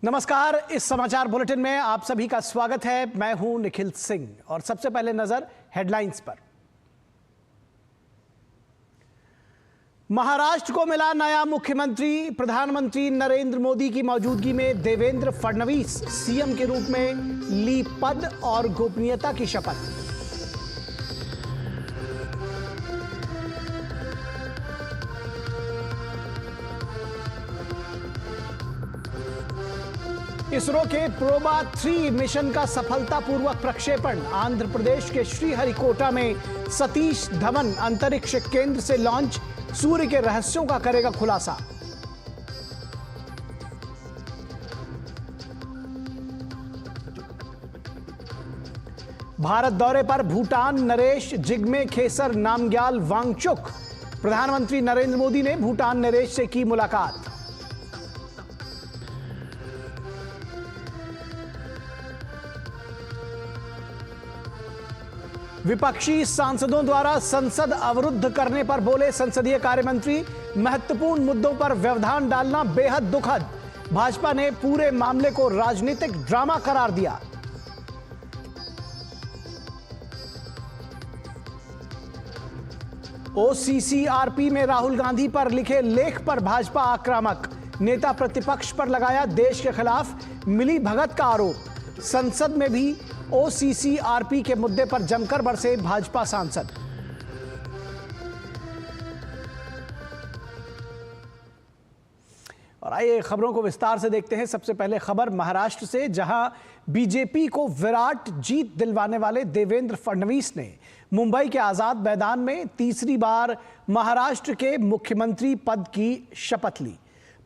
नमस्कार, इस समाचार बुलेटिन में आप सभी का स्वागत है। मैं हूं निखिल सिंह और सबसे पहले नजर हेडलाइंस पर। महाराष्ट्र को मिला नया मुख्यमंत्री। प्रधानमंत्री नरेंद्र मोदी की मौजूदगी में देवेंद्र फडणवीस सीएम के रूप में ली पद और गोपनीयता की शपथ। इसरो के प्रोबा 3 मिशन का सफलतापूर्वक प्रक्षेपण। आंध्र प्रदेश के श्रीहरिकोटा में सतीश धवन अंतरिक्ष केंद्र से लॉन्च। सूर्य के रहस्यों का करेगा खुलासा। भारत दौरे पर भूटान नरेश जिग्मे खेसर नामग्याल वांगचुक। प्रधानमंत्री नरेंद्र मोदी ने भूटान नरेश से की मुलाकात। विपक्षी सांसदों द्वारा संसद अवरुद्ध करने पर बोले संसदीय कार्य मंत्री। महत्वपूर्ण मुद्दों पर व्यवधान डालना बेहद दुखद। भाजपा ने पूरे मामले को राजनीतिक ड्रामा करार दिया। ओसीसीआरपी में राहुल गांधी पर लिखे लेख पर भाजपा आक्रामक। नेता प्रतिपक्ष पर लगाया देश के खिलाफ मिली भगत का आरोप। संसद में भी ओसीसीआरपी के मुद्दे पर जमकर बरसे भाजपा सांसद। और आइए खबरों को विस्तार से देखते हैं। सबसे पहले खबर महाराष्ट्र से, जहां बीजेपी को विराट जीत दिलवाने वाले देवेंद्र फडणवीस ने मुंबई के आजाद मैदान में तीसरी बार महाराष्ट्र के मुख्यमंत्री पद की शपथ ली।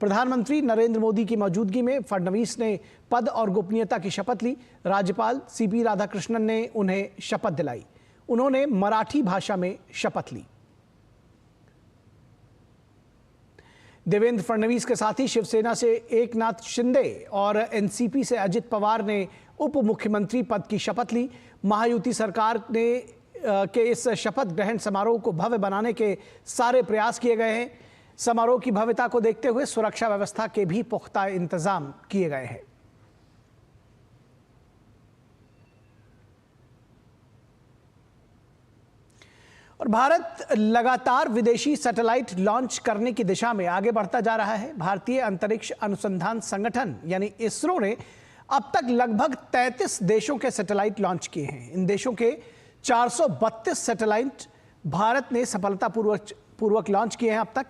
प्रधानमंत्री नरेंद्र मोदी की मौजूदगी में फडणवीस ने पद और गोपनीयता की शपथ ली। राज्यपाल सीपी राधाकृष्णन ने उन्हें शपथ दिलाई। उन्होंने मराठी भाषा में शपथ ली। देवेंद्र फडणवीस के साथ ही शिवसेना से एकनाथ शिंदे और एनसीपी से अजित पवार ने उप मुख्यमंत्री पद की शपथ ली। महायुति सरकार ने के इस शपथ ग्रहण समारोह को भव्य बनाने के सारे प्रयास किए गए हैं। समारोह की भव्यता को देखते हुए सुरक्षा व्यवस्था के भी पुख्ता इंतजाम किए गए हैं। और भारत लगातार विदेशी सैटेलाइट लॉन्च करने की दिशा में आगे बढ़ता जा रहा है। भारतीय अंतरिक्ष अनुसंधान संगठन यानी इसरो ने अब तक लगभग 33 देशों के सैटेलाइट लॉन्च किए हैं। इन देशों के 432 सैटेलाइट भारत ने सफलतापूर्वक लॉन्च किए हैं अब तक।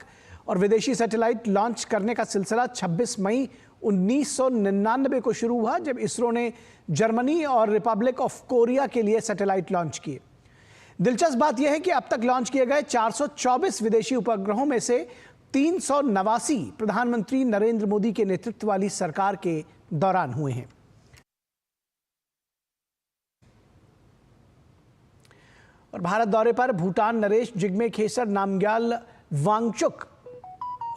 और विदेशी सैटेलाइट लॉन्च करने का सिलसिला 26 मई 1999 को शुरू हुआ, जब इसरो ने जर्मनी और रिपब्लिक ऑफ कोरिया के लिए सैटेलाइट लॉन्च किए। दिलचस्प बात यह है कि अब तक लॉन्च किए गए 424 विदेशी उपग्रहों में से 389 प्रधानमंत्री नरेंद्र मोदी के नेतृत्व वाली सरकार के दौरान हुए हैं। और भारत दौरे पर भूटान नरेश जिग्मे खेसर नामग्याल वांगचुक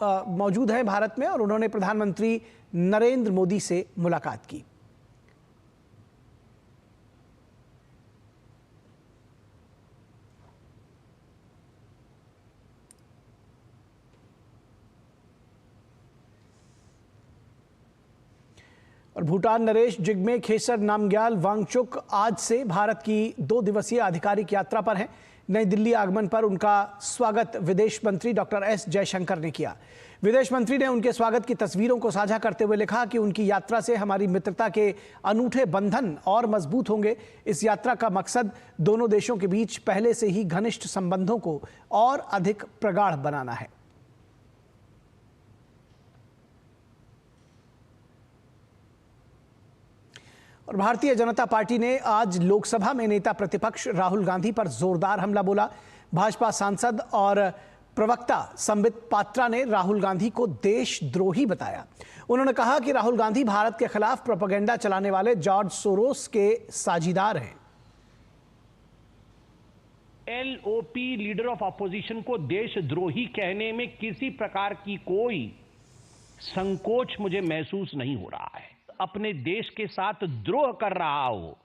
मौजूद हैं भारत में, और उन्होंने प्रधानमंत्री नरेंद्र मोदी से मुलाकात की। और भूटान नरेश जिग्मे खेसर नामग्याल वांगचुक आज से भारत की 2 दिवसीय आधिकारिक यात्रा पर हैं। नई दिल्ली आगमन पर उनका स्वागत विदेश मंत्री डॉक्टर एस जयशंकर ने किया। विदेश मंत्री ने उनके स्वागत की तस्वीरों को साझा करते हुए लिखा कि उनकी यात्रा से हमारी मित्रता के अनूठे बंधन और मजबूत होंगे। इस यात्रा का मकसद दोनों देशों के बीच पहले से ही घनिष्ठ संबंधों को और अधिक प्रगाढ़ बनाना है। और भारतीय जनता पार्टी ने आज लोकसभा में नेता प्रतिपक्ष राहुल गांधी पर जोरदार हमला बोला। भाजपा सांसद और प्रवक्ता संबित पात्रा ने राहुल गांधी को देशद्रोही बताया। उन्होंने कहा कि राहुल गांधी भारत के खिलाफ प्रोपेगेंडा चलाने वाले जॉर्ज सोरोस के साझीदार हैं। एलओपी लीडर ऑफ अपोजिशन को देशद्रोही कहने में किसी प्रकार की कोई संकोच मुझे महसूस नहीं हो रहा है। अपने देश के साथ द्रोह कर रहा हो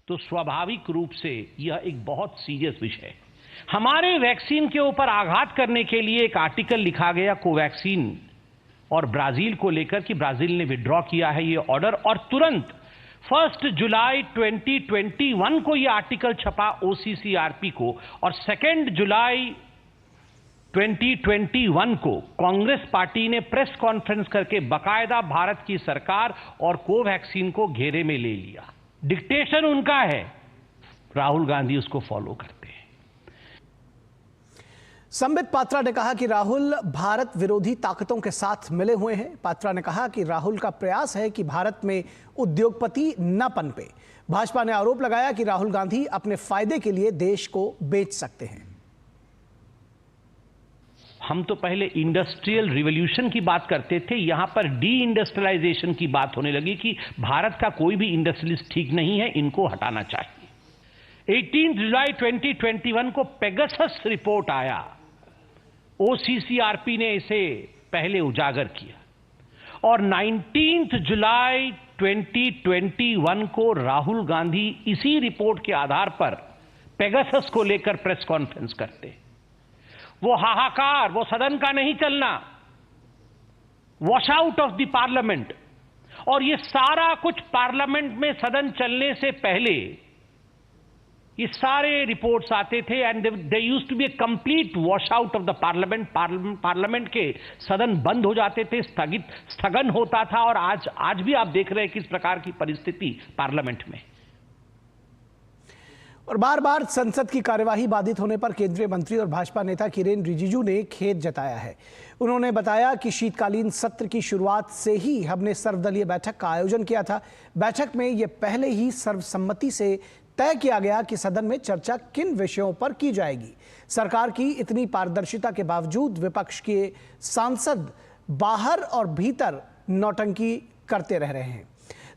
तो स्वाभाविक रूप से यह एक बहुत सीरियस विषय है। हमारे वैक्सीन के ऊपर आघात करने के लिए एक आर्टिकल लिखा गया कोवैक्सीन और ब्राजील को लेकर कि ब्राजील ने विड्रॉ किया है ये ऑर्डर, और तुरंत 1 जुलाई 2021 को ये आर्टिकल छपा OCCRP को, और 2 जुलाई 2021 को कांग्रेस पार्टी ने प्रेस कॉन्फ्रेंस करके बकायदा भारत की सरकार और कोवैक्सीन को घेरे में ले लिया। डिक्टेशन उनका है, राहुल गांधी उसको फॉलो करते हैं। संबित पात्रा ने कहा कि राहुल भारत विरोधी ताकतों के साथ मिले हुए हैं। पात्रा ने कहा कि राहुल का प्रयास है कि भारत में उद्योगपति न पनपे। भाजपा ने आरोप लगाया कि राहुल गांधी अपने फायदे के लिए देश को बेच सकते हैं। हम तो पहले इंडस्ट्रियल रिवॉल्यूशन की बात करते थे, यहां पर डी इंडस्ट्रियलाइजेशन की बात होने लगी कि भारत का कोई भी इंडस्ट्रियलिस्ट ठीक नहीं है, इनको हटाना चाहिए। 18 जुलाई 2021 को पेगासस रिपोर्ट आया, OCCRP ने इसे पहले उजागर किया, और 19 जुलाई 2021 को राहुल गांधी इसी रिपोर्ट के आधार पर पेगासस को लेकर प्रेस कॉन्फ्रेंस करते। वो हाहाकार, वो सदन का नहीं चलना, wash out of the parliament, और ये सारा कुछ पार्लियामेंट में सदन चलने से पहले ये सारे रिपोर्ट्स आते थे, and they used to be a complete washout of the parliament. Parliament के सदन बंद हो जाते थे, स्थगन होता था, और आज भी आप देख रहे हैं किस प्रकार की परिस्थिति पार्लियामेंट में। और बार बार संसद की कार्यवाही बाधित होने पर केंद्रीय मंत्री और भाजपा नेता किरेन रिजिजू ने खेद जताया है। उन्होंने बताया कि शीतकालीन सत्र की शुरुआत से ही हमने सर्वदलीय बैठक का आयोजन किया था। बैठक में यह पहले ही सर्वसम्मति से तय किया गया कि सदन में चर्चा किन विषयों पर की जाएगी। सरकार की इतनी पारदर्शिता के बावजूद विपक्ष के सांसद बाहर और भीतर नौटंकी करते रह रहे हैं।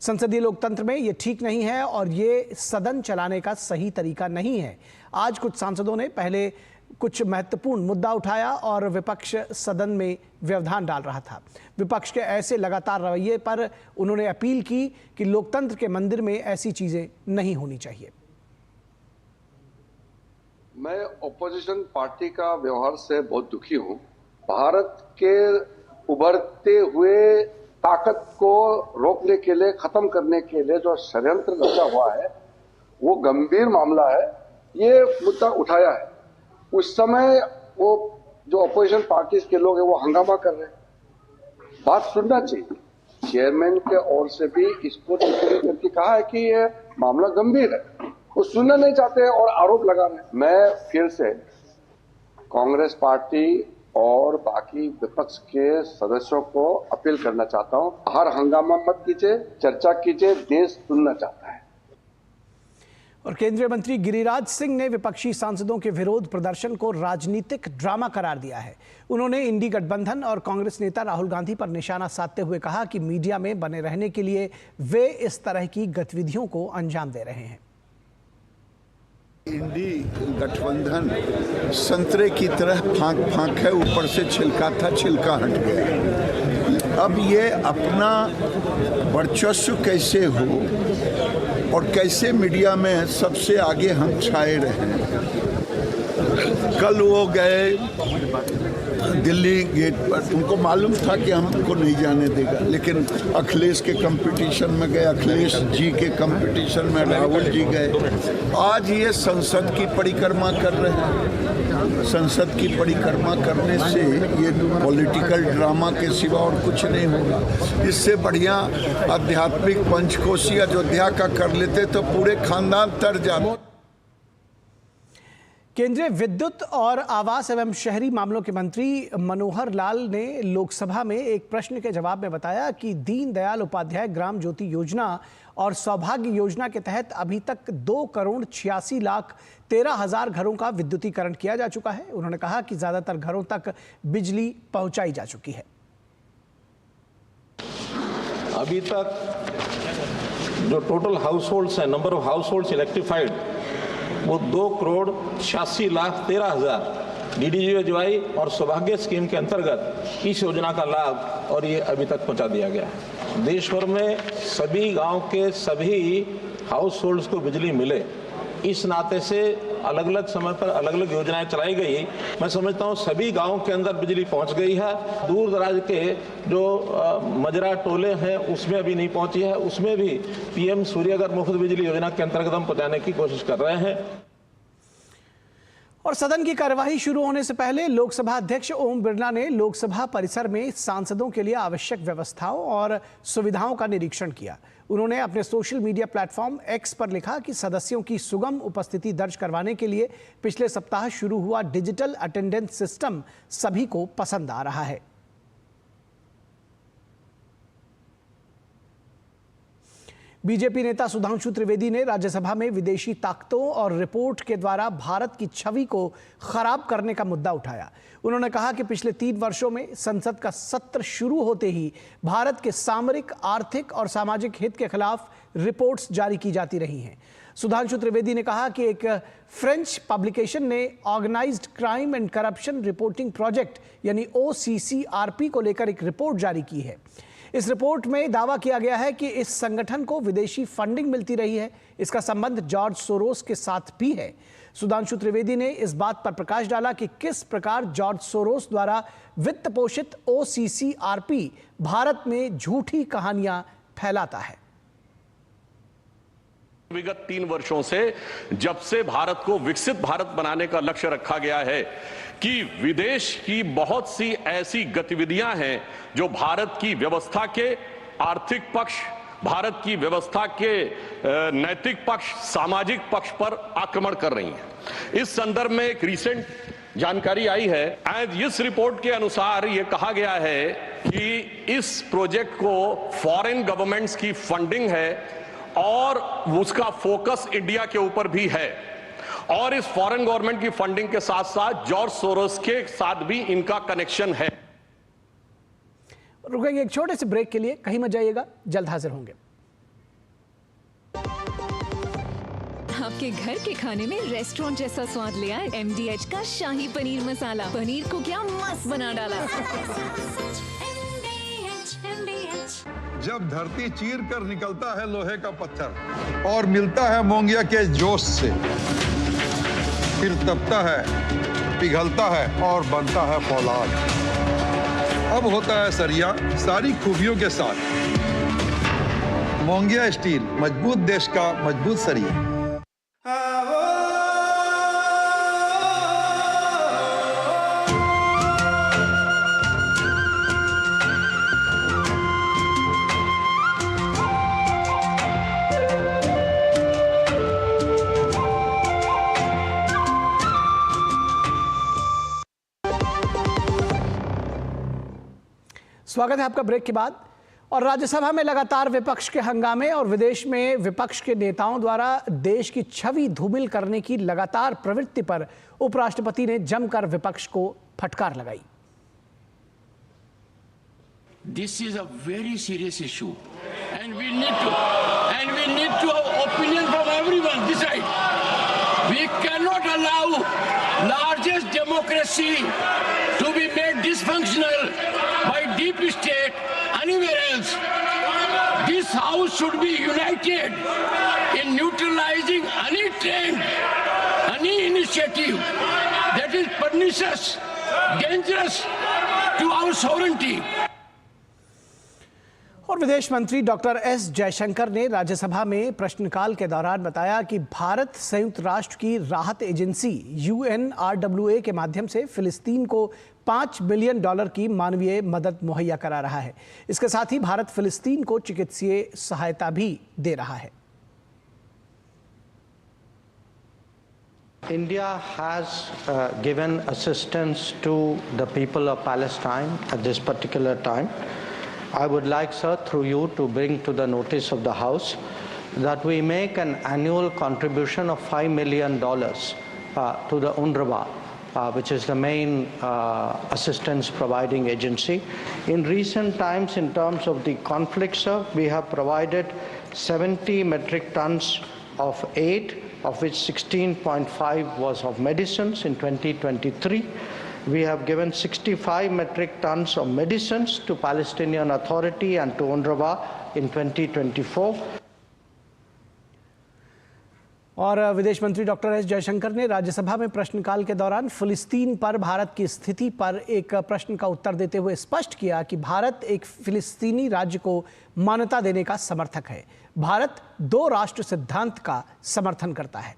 संसदीय लोकतंत्र में ये ठीक नहीं है और ये सदन चलाने का सही तरीका नहीं है। आज कुछ सांसदों ने पहले कुछ महत्वपूर्ण मुद्दा उठाया और विपक्ष सदन में व्यवधान डाल रहा था। विपक्ष के ऐसे लगातार रवैये पर उन्होंने अपील की कि लोकतंत्र के मंदिर में ऐसी चीजें नहीं होनी चाहिए। मैं ऑपोजिशन पार्टी का व्यवहार से बहुत दुखी हूं। भारत के उभरते हुए ताकत को रोकने के लिए, खत्म करने के लिए जो षड्यंत्र रचा हुआ है वो गंभीर मामला है। ये मुद्दा उठाया है, उस समय वो जो अपोजिशन पार्टीज के लोग हैं वो हंगामा कर रहे हैं। बात सुनना चाहिए। चेयरमैन के ओर से भी इसको टिप्पणी करके कहा है कि ये मामला गंभीर है, वो सुनना नहीं चाहते हैं और आरोप लगा रहे हैं। मैं फिर से कांग्रेस पार्टी और बाकी विपक्ष के सदस्यों को अपील करना चाहता हूं, हर हंगामा मत कीजिए, चर्चा कीजिए, देश सुनना चाहता है। और केंद्रीय मंत्री गिरिराज सिंह ने विपक्षी सांसदों के विरोध प्रदर्शन को राजनीतिक ड्रामा करार दिया है। उन्होंने इंडी गठबंधन और कांग्रेस नेता राहुल गांधी पर निशाना साधते हुए कहा कि मीडिया में बने रहने के लिए वे इस तरह की गतिविधियों को अंजाम दे रहे हैं। इंडी गठबंधन संतरे की तरह फांक है, ऊपर से छिलका था, छिलका हट गया। अब ये अपना वर्चस्व कैसे हो और कैसे मीडिया में सबसे आगे हम छाए रहे। कल वो गए दिल्ली गेट पर, उनको मालूम था कि हमको नहीं जाने देगा, लेकिन अखिलेश के कंपटीशन में गए, अखिलेश जी के कंपटीशन में राहुल जी गए। आज ये संसद की परिक्रमा कर रहे हैं। संसद की परिक्रमा करने से ये पॉलिटिकल ड्रामा के सिवा और कुछ नहीं होगा। इससे बढ़िया आध्यात्मिक पंचकोशी अयोध्या का कर लेते तो पूरे खानदान तर जाते। केंद्रीय विद्युत और आवास एवं शहरी मामलों के मंत्री मनोहर लाल ने लोकसभा में एक प्रश्न के जवाब में बताया कि दीनदयाल उपाध्याय ग्राम ज्योति योजना और सौभाग्य योजना के तहत अभी तक 2,86,13,000 घरों का विद्युतीकरण किया जा चुका है। उन्होंने कहा कि ज्यादातर घरों तक बिजली पहुंचाई जा चुकी है। अभी तक जो टोटल हाउस होल्ड्स है, number of house holds electrified, वो 2,86,13,000 DDGY और सौभाग्य स्कीम के अंतर्गत इस योजना का लाभ और ये अभी तक पहुंचा दिया गया है। देश भर में सभी गांव के सभी हाउस होल्ड्स को बिजली मिले, इस नाते से अलग अलग समय पर अलग अलग योजनाएं चलाई गई। मैं समझता हूं सभी गांवों के अंदर बिजली पहुंच गई है। दूर दराज के जो मजरा टोले हैं उसमें अभी नहीं पहुंची है, उसमें भी पीएम सूर्यघर मुफ्त बिजली योजना के अंतर्गत हम पहुंचाने की कोशिश कर रहे हैं। और सदन की कार्यवाही शुरू होने से पहले लोकसभा अध्यक्ष ओम बिरला ने लोकसभा परिसर में सांसदों के लिए आवश्यक व्यवस्थाओं और सुविधाओं का निरीक्षण किया। उन्होंने अपने सोशल मीडिया प्लेटफॉर्म एक्स पर लिखा कि सदस्यों की सुगम उपस्थिति दर्ज करवाने के लिए पिछले सप्ताह शुरू हुआ डिजिटल अटेंडेंस सिस्टम सभी को पसंद आ रहा है। बीजेपी नेता सुधांशु त्रिवेदी ने राज्यसभा में विदेशी ताकतों और रिपोर्ट के द्वारा भारत की छवि को खराब करने का मुद्दा उठाया। उन्होंने कहा कि पिछले 3 वर्षों में संसद का सत्र शुरू होते ही भारत के सामरिक, आर्थिक और सामाजिक हित के खिलाफ रिपोर्ट्स जारी की जाती रही हैं। सुधांशु त्रिवेदी ने कहा कि एक फ्रेंच पब्लिकेशन ने organized crime and corruption reporting project यानी OCCRP को लेकर एक रिपोर्ट जारी की है। इस रिपोर्ट में दावा किया गया है कि इस संगठन को विदेशी फंडिंग मिलती रही है। इसका संबंध जॉर्ज सोरोस के साथ भी है। सुधांशु त्रिवेदी ने इस बात पर प्रकाश डाला कि किस प्रकार जॉर्ज सोरोस द्वारा वित्त पोषित OCCRP भारत में झूठी कहानियां फैलाता है। विगत 3 वर्षों से जब से भारत को विकसित भारत बनाने का लक्ष्य रखा गया है कि विदेश की बहुत सी ऐसी गतिविधियां हैं जो भारत की व्यवस्था के आर्थिक पक्ष, भारत की व्यवस्था के नैतिक पक्ष, सामाजिक पक्ष पर आक्रमण कर रही हैं। इस संदर्भ में एक रिसेंट जानकारी आई है। इस रिपोर्ट के अनुसार यह कहा गया है कि इस प्रोजेक्ट को फॉरेन गवर्नमेंट्स की फंडिंग है और उसका फोकस इंडिया के ऊपर भी है और इस फॉरेन गवर्नमेंट की फंडिंग के साथ साथ जॉर्ज सोरोस के साथ भी इनका कनेक्शन है। रुकेंगे एक छोटे से ब्रेक के लिए, कहीं मत जाइएगा, जल्द हाजिर होंगे। आपके घर के खाने में रेस्टोरेंट जैसा स्वाद ले आए MDH का शाही पनीर मसाला। पनीर को क्या मस्त बना डाला। जब धरती चीर कर निकलता है लोहे का पत्थर और मिलता है मोंगिया के जोश से, फिर तपता है, पिघलता है और बनता है फौलाद। अब होता है सरिया सारी खूबियों के साथ। मोंगिया स्टील, मजबूत देश का मजबूत सरिया। स्वागत है आपका ब्रेक के बाद। और राज्यसभा में लगातार विपक्ष के हंगामे और विदेश में विपक्ष के नेताओं द्वारा देश की छवि धूमिल करने की लगातार प्रवृत्ति पर उपराष्ट्रपति ने जमकर विपक्ष को फटकार लगाई। This is a very serious issue and we need to have opinion from everyone this side. We cannot allow largest democracy to be made dysfunctional by deep state anywhere else. This house should be united in neutralizing any trend, any initiative that is pernicious, dangerous to our sovereignty. और विदेश मंत्री doctor S Jaishankar ने राज्यसभा में प्रश्नकाल के दौरान बताया कि भारत संयुक्त राष्ट्र की राहत एजेंसी UNRWA के माध्यम से फिलिस्तीन को $5 बिलियन की मानवीय मदद मुहैया करा रहा है। इसके साथ ही भारत फिलिस्तीन को चिकित्सीय सहायता भी दे रहा है। India has given assistance to the people of Palestine at this particular time. I would like, sir, through you to bring to the notice of the House that we make an annual contribution of $5 million to the UNRWA, which is the main assistance providing agency. In recent times, in terms of the conflict, sir, we have provided 70 metric tons of aid, of which 16.5 was of medicines in 2023. We have given 65 metric tons of medicines to Palestinian Authority and to UNRWA in 2024. और विदेश मंत्री doctor S Jaishankar ने राज्यसभा में प्रश्नकाल के दौरान फिलिस्तीन पर भारत की स्थिति पर एक प्रश्न का उत्तर देते हुए स्पष्ट किया कि भारत एक फिलिस्तीनी राज्य को मान्यता देने का समर्थक है। भारत 2 राष्ट्र सिद्धांत का समर्थन करता है।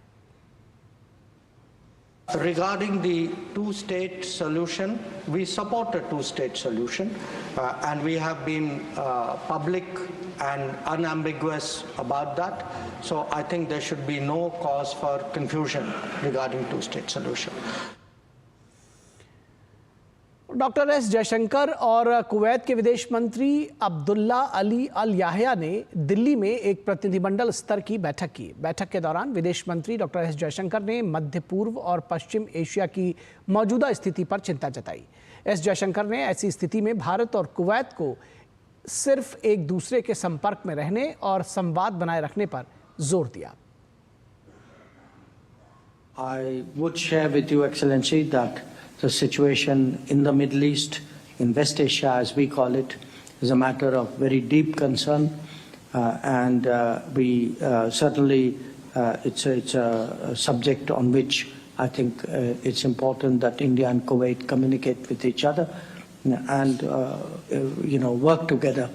Regarding the two-state solution, we support a two-state solution, and we have been public and unambiguous about that. So I think there should be no cause for confusion regarding two-state solution. Doctor S Jaishankar और Kuwait के विदेश मंत्री अब्दुल्ला अली अल याहिया ने दिल्ली में एक प्रतिनिधिमंडल स्तर की बैठक की। बैठक के दौरान विदेश मंत्री डॉक्टर एस जयशंकर ने मध्य पूर्व और पश्चिम एशिया की मौजूदा स्थिति पर चिंता जताई। एस जयशंकर ने ऐसी स्थिति में भारत और कुवैत को सिर्फ एक दूसरे के संपर्क में रहने और संवाद बनाए रखने पर जोर दिया। I would share with you, Excellency, that the situation in the Middle East, in West Asia as we call it, is a matter of very deep concern, and we certainly it's a subject on which I think it's important that India and Kuwait communicate with each other and work together.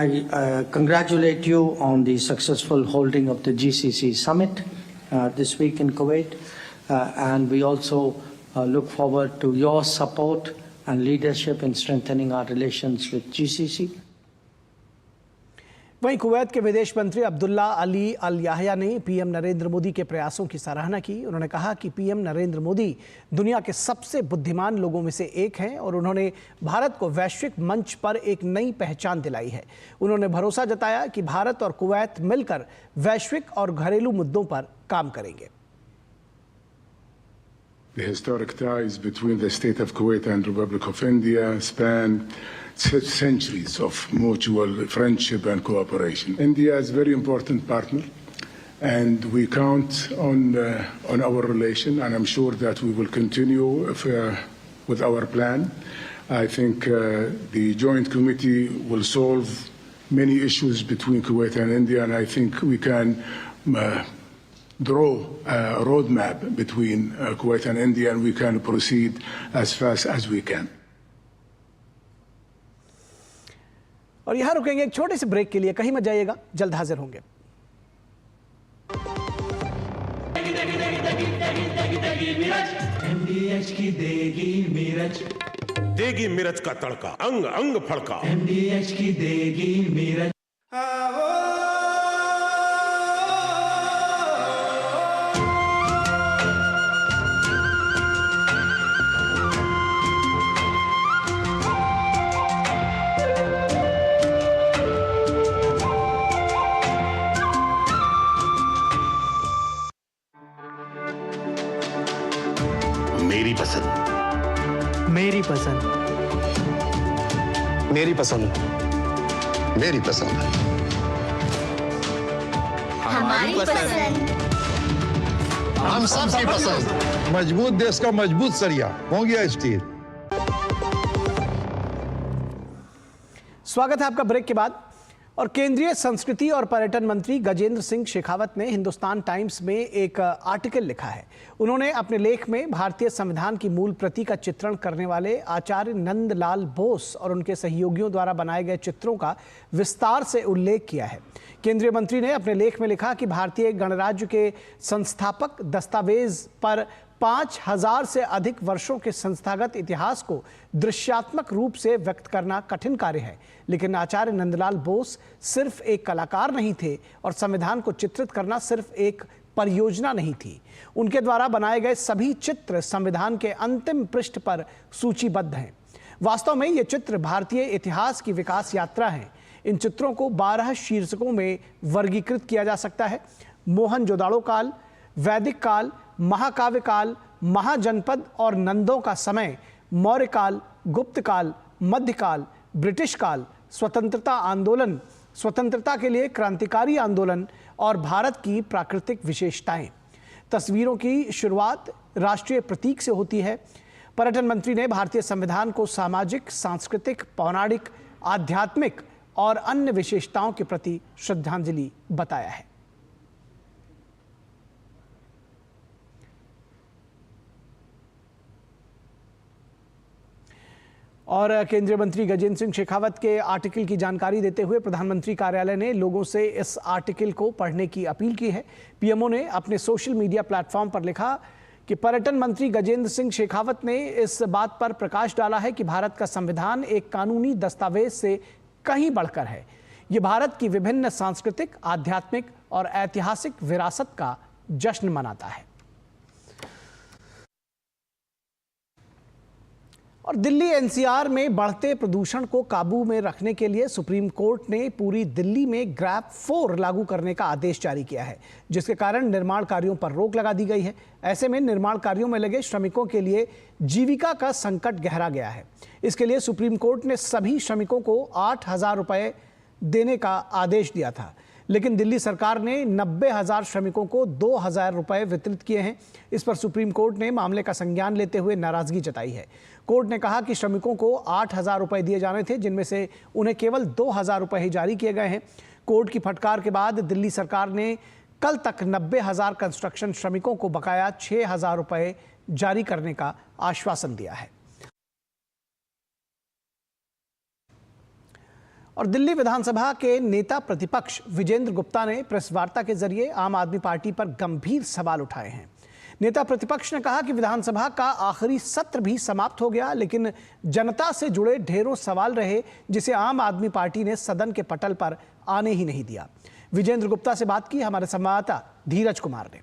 I congratulate you on the successful holding of the GCC summit this week in Kuwait, and we also look forward to your support and leadership in strengthening our relations with GCC. वहीं Kuwait के विदेश मंत्री अब्दुल्ला अली अल याहिया ने PM Narendra Modi के प्रयासों की सराहना की। उन्होंने कहा कि पीएम नरेंद्र मोदी दुनिया के सबसे बुद्धिमान लोगों में से एक हैं और उन्होंने भारत को वैश्विक मंच पर एक नई पहचान दिलाई है। उन्होंने भरोसा जताया कि भारत और कुवैत मिलकर वैश्विक और घरेलू मुद्दों पर काम करेंगे। The historic ties between the State of Kuwait and Republic of India span centuries of mutual friendship and cooperation. India is a very important partner, and we count on our relation, and I'm sure that we will continue with our plan. I think the Joint Committee will solve many issues between Kuwait and India, and I think we can draw a roadmap between Kuwait and India, and we can proceed as fast as we can. और यहाँ रुकेंगे एक छोटे से break के लिए। कहीं मत जाइएगा, जल्द हाजिर होंगे। MDH की देगी मिर्च, देगी मिर्च का तड़का, अंग अंग फड़का। MDH की देगी मिर्च। मेरी पसंद, मेरी पसंद, मेरी पसंद, मेरी पसंद, हमारी पसंद, हम सबकी पसंद। मजबूत देश का मजबूत सरिया होंगे स्टील। स्वागत है आपका ब्रेक के बाद। और केंद्रीय संस्कृति और पर्यटन मंत्री गजेंद्र सिंह शेखावत ने हिंदुस्तान टाइम्स में एक आर्टिकल लिखा है। उन्होंने अपने लेख में भारतीय संविधान की मूल प्रति का चित्रण करने वाले आचार्य नंदलाल बोस और उनके सहयोगियों द्वारा बनाए गए चित्रों का विस्तार से उल्लेख किया है। केंद्रीय मंत्री ने अपने लेख में लिखा कि भारतीय गणराज्य के संस्थापक दस्तावेज पर 5000 से अधिक वर्षों के संस्थागत इतिहास को दृश्यात्मक रूप से व्यक्त करना कठिन कार्य है, लेकिन आचार्य नंदलाल बोस सिर्फ एक कलाकार नहीं थे और संविधान को चित्रित करना सिर्फ एक परियोजना नहीं थी। उनके द्वारा बनाए गए सभी चित्र संविधान के अंतिम पृष्ठ पर सूचीबद्ध हैं। वास्तव में ये चित्र भारतीय इतिहास की विकास यात्रा है। इन चित्रों को 12 शीर्षकों में वर्गीकृत किया जा सकता है। मोहनजोदाड़ो काल, वैदिक काल, महाकाव्य काल, महाजनपद और नंदों का समय, मौर्य काल, गुप्त काल, मध्यकाल, ब्रिटिश काल, स्वतंत्रता आंदोलन, स्वतंत्रता के लिए क्रांतिकारी आंदोलन और भारत की प्राकृतिक विशेषताएं। तस्वीरों की शुरुआत राष्ट्रीय प्रतीक से होती है। पर्यटन मंत्री ने भारतीय संविधान को सामाजिक, सांस्कृतिक, पौराणिक, आध्यात्मिक और अन्य विशेषताओं के प्रति श्रद्धांजलि बताया है। और केंद्रीय मंत्री गजेंद्र सिंह शेखावत के आर्टिकल की जानकारी देते हुए प्रधानमंत्री कार्यालय ने लोगों से इस आर्टिकल को पढ़ने की अपील की है। पीएमओ ने अपने सोशल मीडिया प्लेटफॉर्म पर लिखा कि पर्यटन मंत्री गजेंद्र सिंह शेखावत ने इस बात पर प्रकाश डाला है कि भारत का संविधान एक कानूनी दस्तावेज से कहीं बढ़कर है। ये भारत की विभिन्न सांस्कृतिक, आध्यात्मिक और ऐतिहासिक विरासत का जश्न मनाता है। और दिल्ली एनसीआर में बढ़ते प्रदूषण को काबू में रखने के लिए सुप्रीम कोर्ट ने पूरी दिल्ली में ग्रैप 4 लागू करने का आदेश जारी किया है, जिसके कारण निर्माण कार्यों पर रोक लगा दी गई है। ऐसे में निर्माण कार्यों में लगे श्रमिकों के लिए जीविका का संकट गहरा गया है। इसके लिए सुप्रीम कोर्ट ने सभी श्रमिकों को 8,000 रुपये देने का आदेश दिया था, लेकिन दिल्ली सरकार ने 90,000 श्रमिकों को 2,000 रुपये वितरित किए हैं। इस पर सुप्रीम कोर्ट ने मामले का संज्ञान लेते हुए नाराजगी जताई है। कोर्ट ने कहा कि श्रमिकों को 8,000 रुपये दिए जाने थे, जिनमें से उन्हें केवल 2,000 रुपये ही जारी किए गए हैं। कोर्ट की फटकार के बाद दिल्ली सरकार ने कल तक 90,000 कंस्ट्रक्शन श्रमिकों को बकाया 6,000 रुपये जारी करने का आश्वासन दिया है। और दिल्ली विधानसभा के नेता प्रतिपक्ष विजेंद्र गुप्ता ने प्रेस वार्ता के जरिए आम आदमी पार्टी पर गंभीर सवाल उठाए हैं। नेता प्रतिपक्ष ने कहा कि विधानसभा का आखिरी सत्र भी समाप्त हो गया, लेकिन जनता से जुड़े ढेरों सवाल रहे जिसे आम आदमी पार्टी ने सदन के पटल पर आने ही नहीं दिया। विजेंद्र गुप्ता से बात की हमारे संवाददाता धीरज कुमार ने।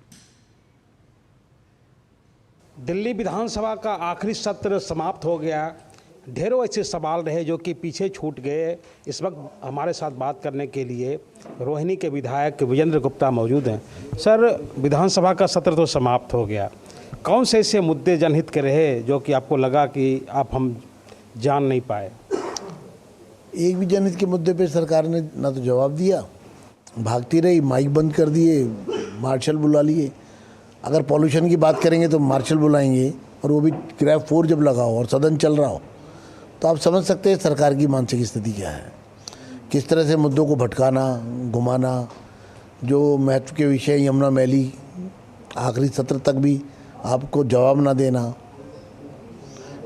दिल्ली विधानसभा का आखिरी सत्र समाप्त हो गया, ढेरों ऐसे सवाल रहे जो कि पीछे छूट गए। इस वक्त हमारे साथ बात करने के लिए रोहिणी के विधायक विजेंद्र गुप्ता मौजूद हैं। सर, विधानसभा का सत्र तो समाप्त हो गया, कौन से ऐसे मुद्दे जनहित के रहे जो कि आपको लगा कि हम जान नहीं पाए? एक भी जनहित के मुद्दे पे सरकार ने ना तो जवाब दिया, भागती रही, माइक बंद कर दिए, मार्शल बुला लिए। अगर पॉल्यूशन की बात करेंगे तो मार्शल बुलाएंगे, और वो भी ग्रैप 4 जब लगा हो और सदन चल रहा हो, तो आप समझ सकते हैं सरकार की मानसिक स्थिति क्या है। किस तरह से मुद्दों को भटकाना, घुमाना, जो महत्व के विषय यमुना मैली आखिरी सत्र तक भी आपको जवाब ना देना,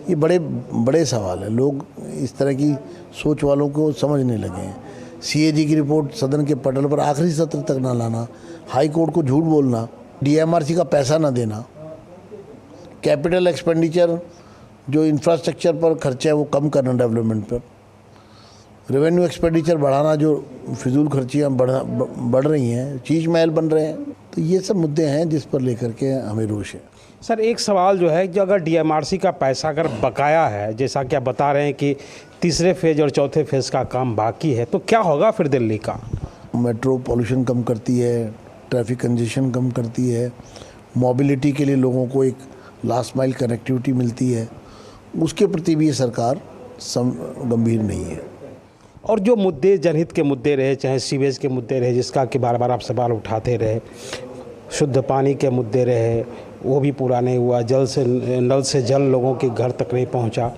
ये बड़े बड़े सवाल है। लोग इस तरह की सोच वालों को समझने लगे हैं। सीएजी की रिपोर्ट सदन के पटल पर आखिरी सत्र तक ना लाना, हाई कोर्ट को झूठ बोलना, डीएमआरसी का पैसा ना देना, कैपिटल एक्सपेंडिचर जो इंफ्रास्ट्रक्चर पर खर्चा है वो कम करना, डेवलपमेंट पर रेवेन्यू एक्सपेंडिचर बढ़ाना, जो फिजूल खर्चियाँ बढ़ रही हैं, शीश महल बन रहे हैं। तो ये सब मुद्दे हैं जिस पर लेकर के हमें रोष है। सर, एक सवाल जो है कि अगर डीएमआरसी का पैसा अगर बकाया है, जैसा कि आप बता रहे हैं कि तीसरे फेज और चौथे फेज का काम बाकी है, तो क्या होगा फिर दिल्ली का? मेट्रो पॉल्यूशन कम करती है, ट्रैफिक कंजेशन कम करती है, मोबिलिटी के लिए लोगों को एक लास्ट माइल कनेक्टिविटी मिलती है, उसके प्रति भी ये सरकार गंभीर नहीं है। और जो मुद्दे जनहित के मुद्दे रहे, चाहे सीवेज के मुद्दे रहे जिसका कि बार बार आप सवाल उठाते रहे, शुद्ध पानी के मुद्दे रहे, वो भी पूरा नहीं हुआ, नल से जल लोगों के घर तक नहीं पहुंचा,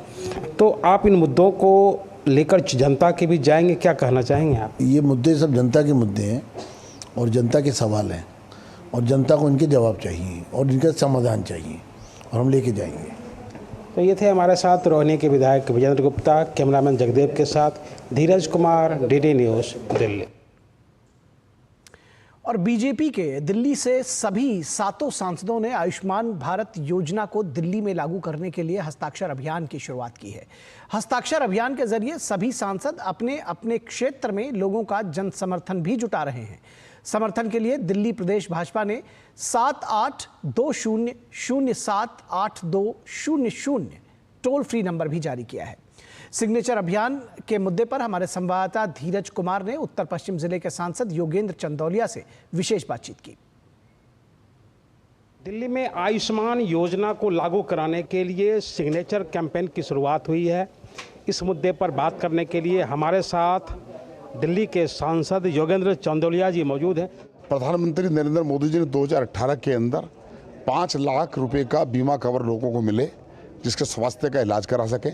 तो आप इन मुद्दों को लेकर जनता के भी जाएंगे, क्या कहना चाहेंगे आप? ये मुद्दे सब जनता के मुद्दे हैं और जनता के सवाल हैं, और जनता को इनके जवाब चाहिए और इनका समाधान चाहिए, और हम लेके जाएंगे। तो ये थे हमारे साथ रोहिणी के विधायक विजेंद्र गुप्ता। कैमरामैन जगदेव के साथ धीरज कुमार, डीडी न्यूज़, दिल्ली। और बीजेपी के दिल्ली से सभी 7 सांसदों ने आयुष्मान भारत योजना को दिल्ली में लागू करने के लिए हस्ताक्षर अभियान की शुरुआत की है। हस्ताक्षर अभियान के जरिए सभी सांसद अपने अपने क्षेत्र में लोगों का जन समर्थन भी जुटा रहे हैं। समर्थन के लिए दिल्ली प्रदेश भाजपा ने 7820078200 टोल फ्री नंबर भी जारी किया है। सिग्नेचर अभियान के मुद्दे पर हमारे संवाददाता धीरज कुमार ने उत्तर पश्चिम जिले के सांसद योगेंद्र चंदौलिया से विशेष बातचीत की। दिल्ली में आयुष्मान योजना को लागू कराने के लिए सिग्नेचर कैंपेन की शुरुआत हुई है। इस मुद्दे पर बात करने के लिए हमारे साथ दिल्ली के सांसद योगेंद्र चंदौलिया जी मौजूद हैं। प्रधानमंत्री नरेंद्र मोदी जी ने 2018 के अंदर 5 लाख रुपए का बीमा कवर लोगों को मिले, जिसके स्वास्थ्य का इलाज करा सके।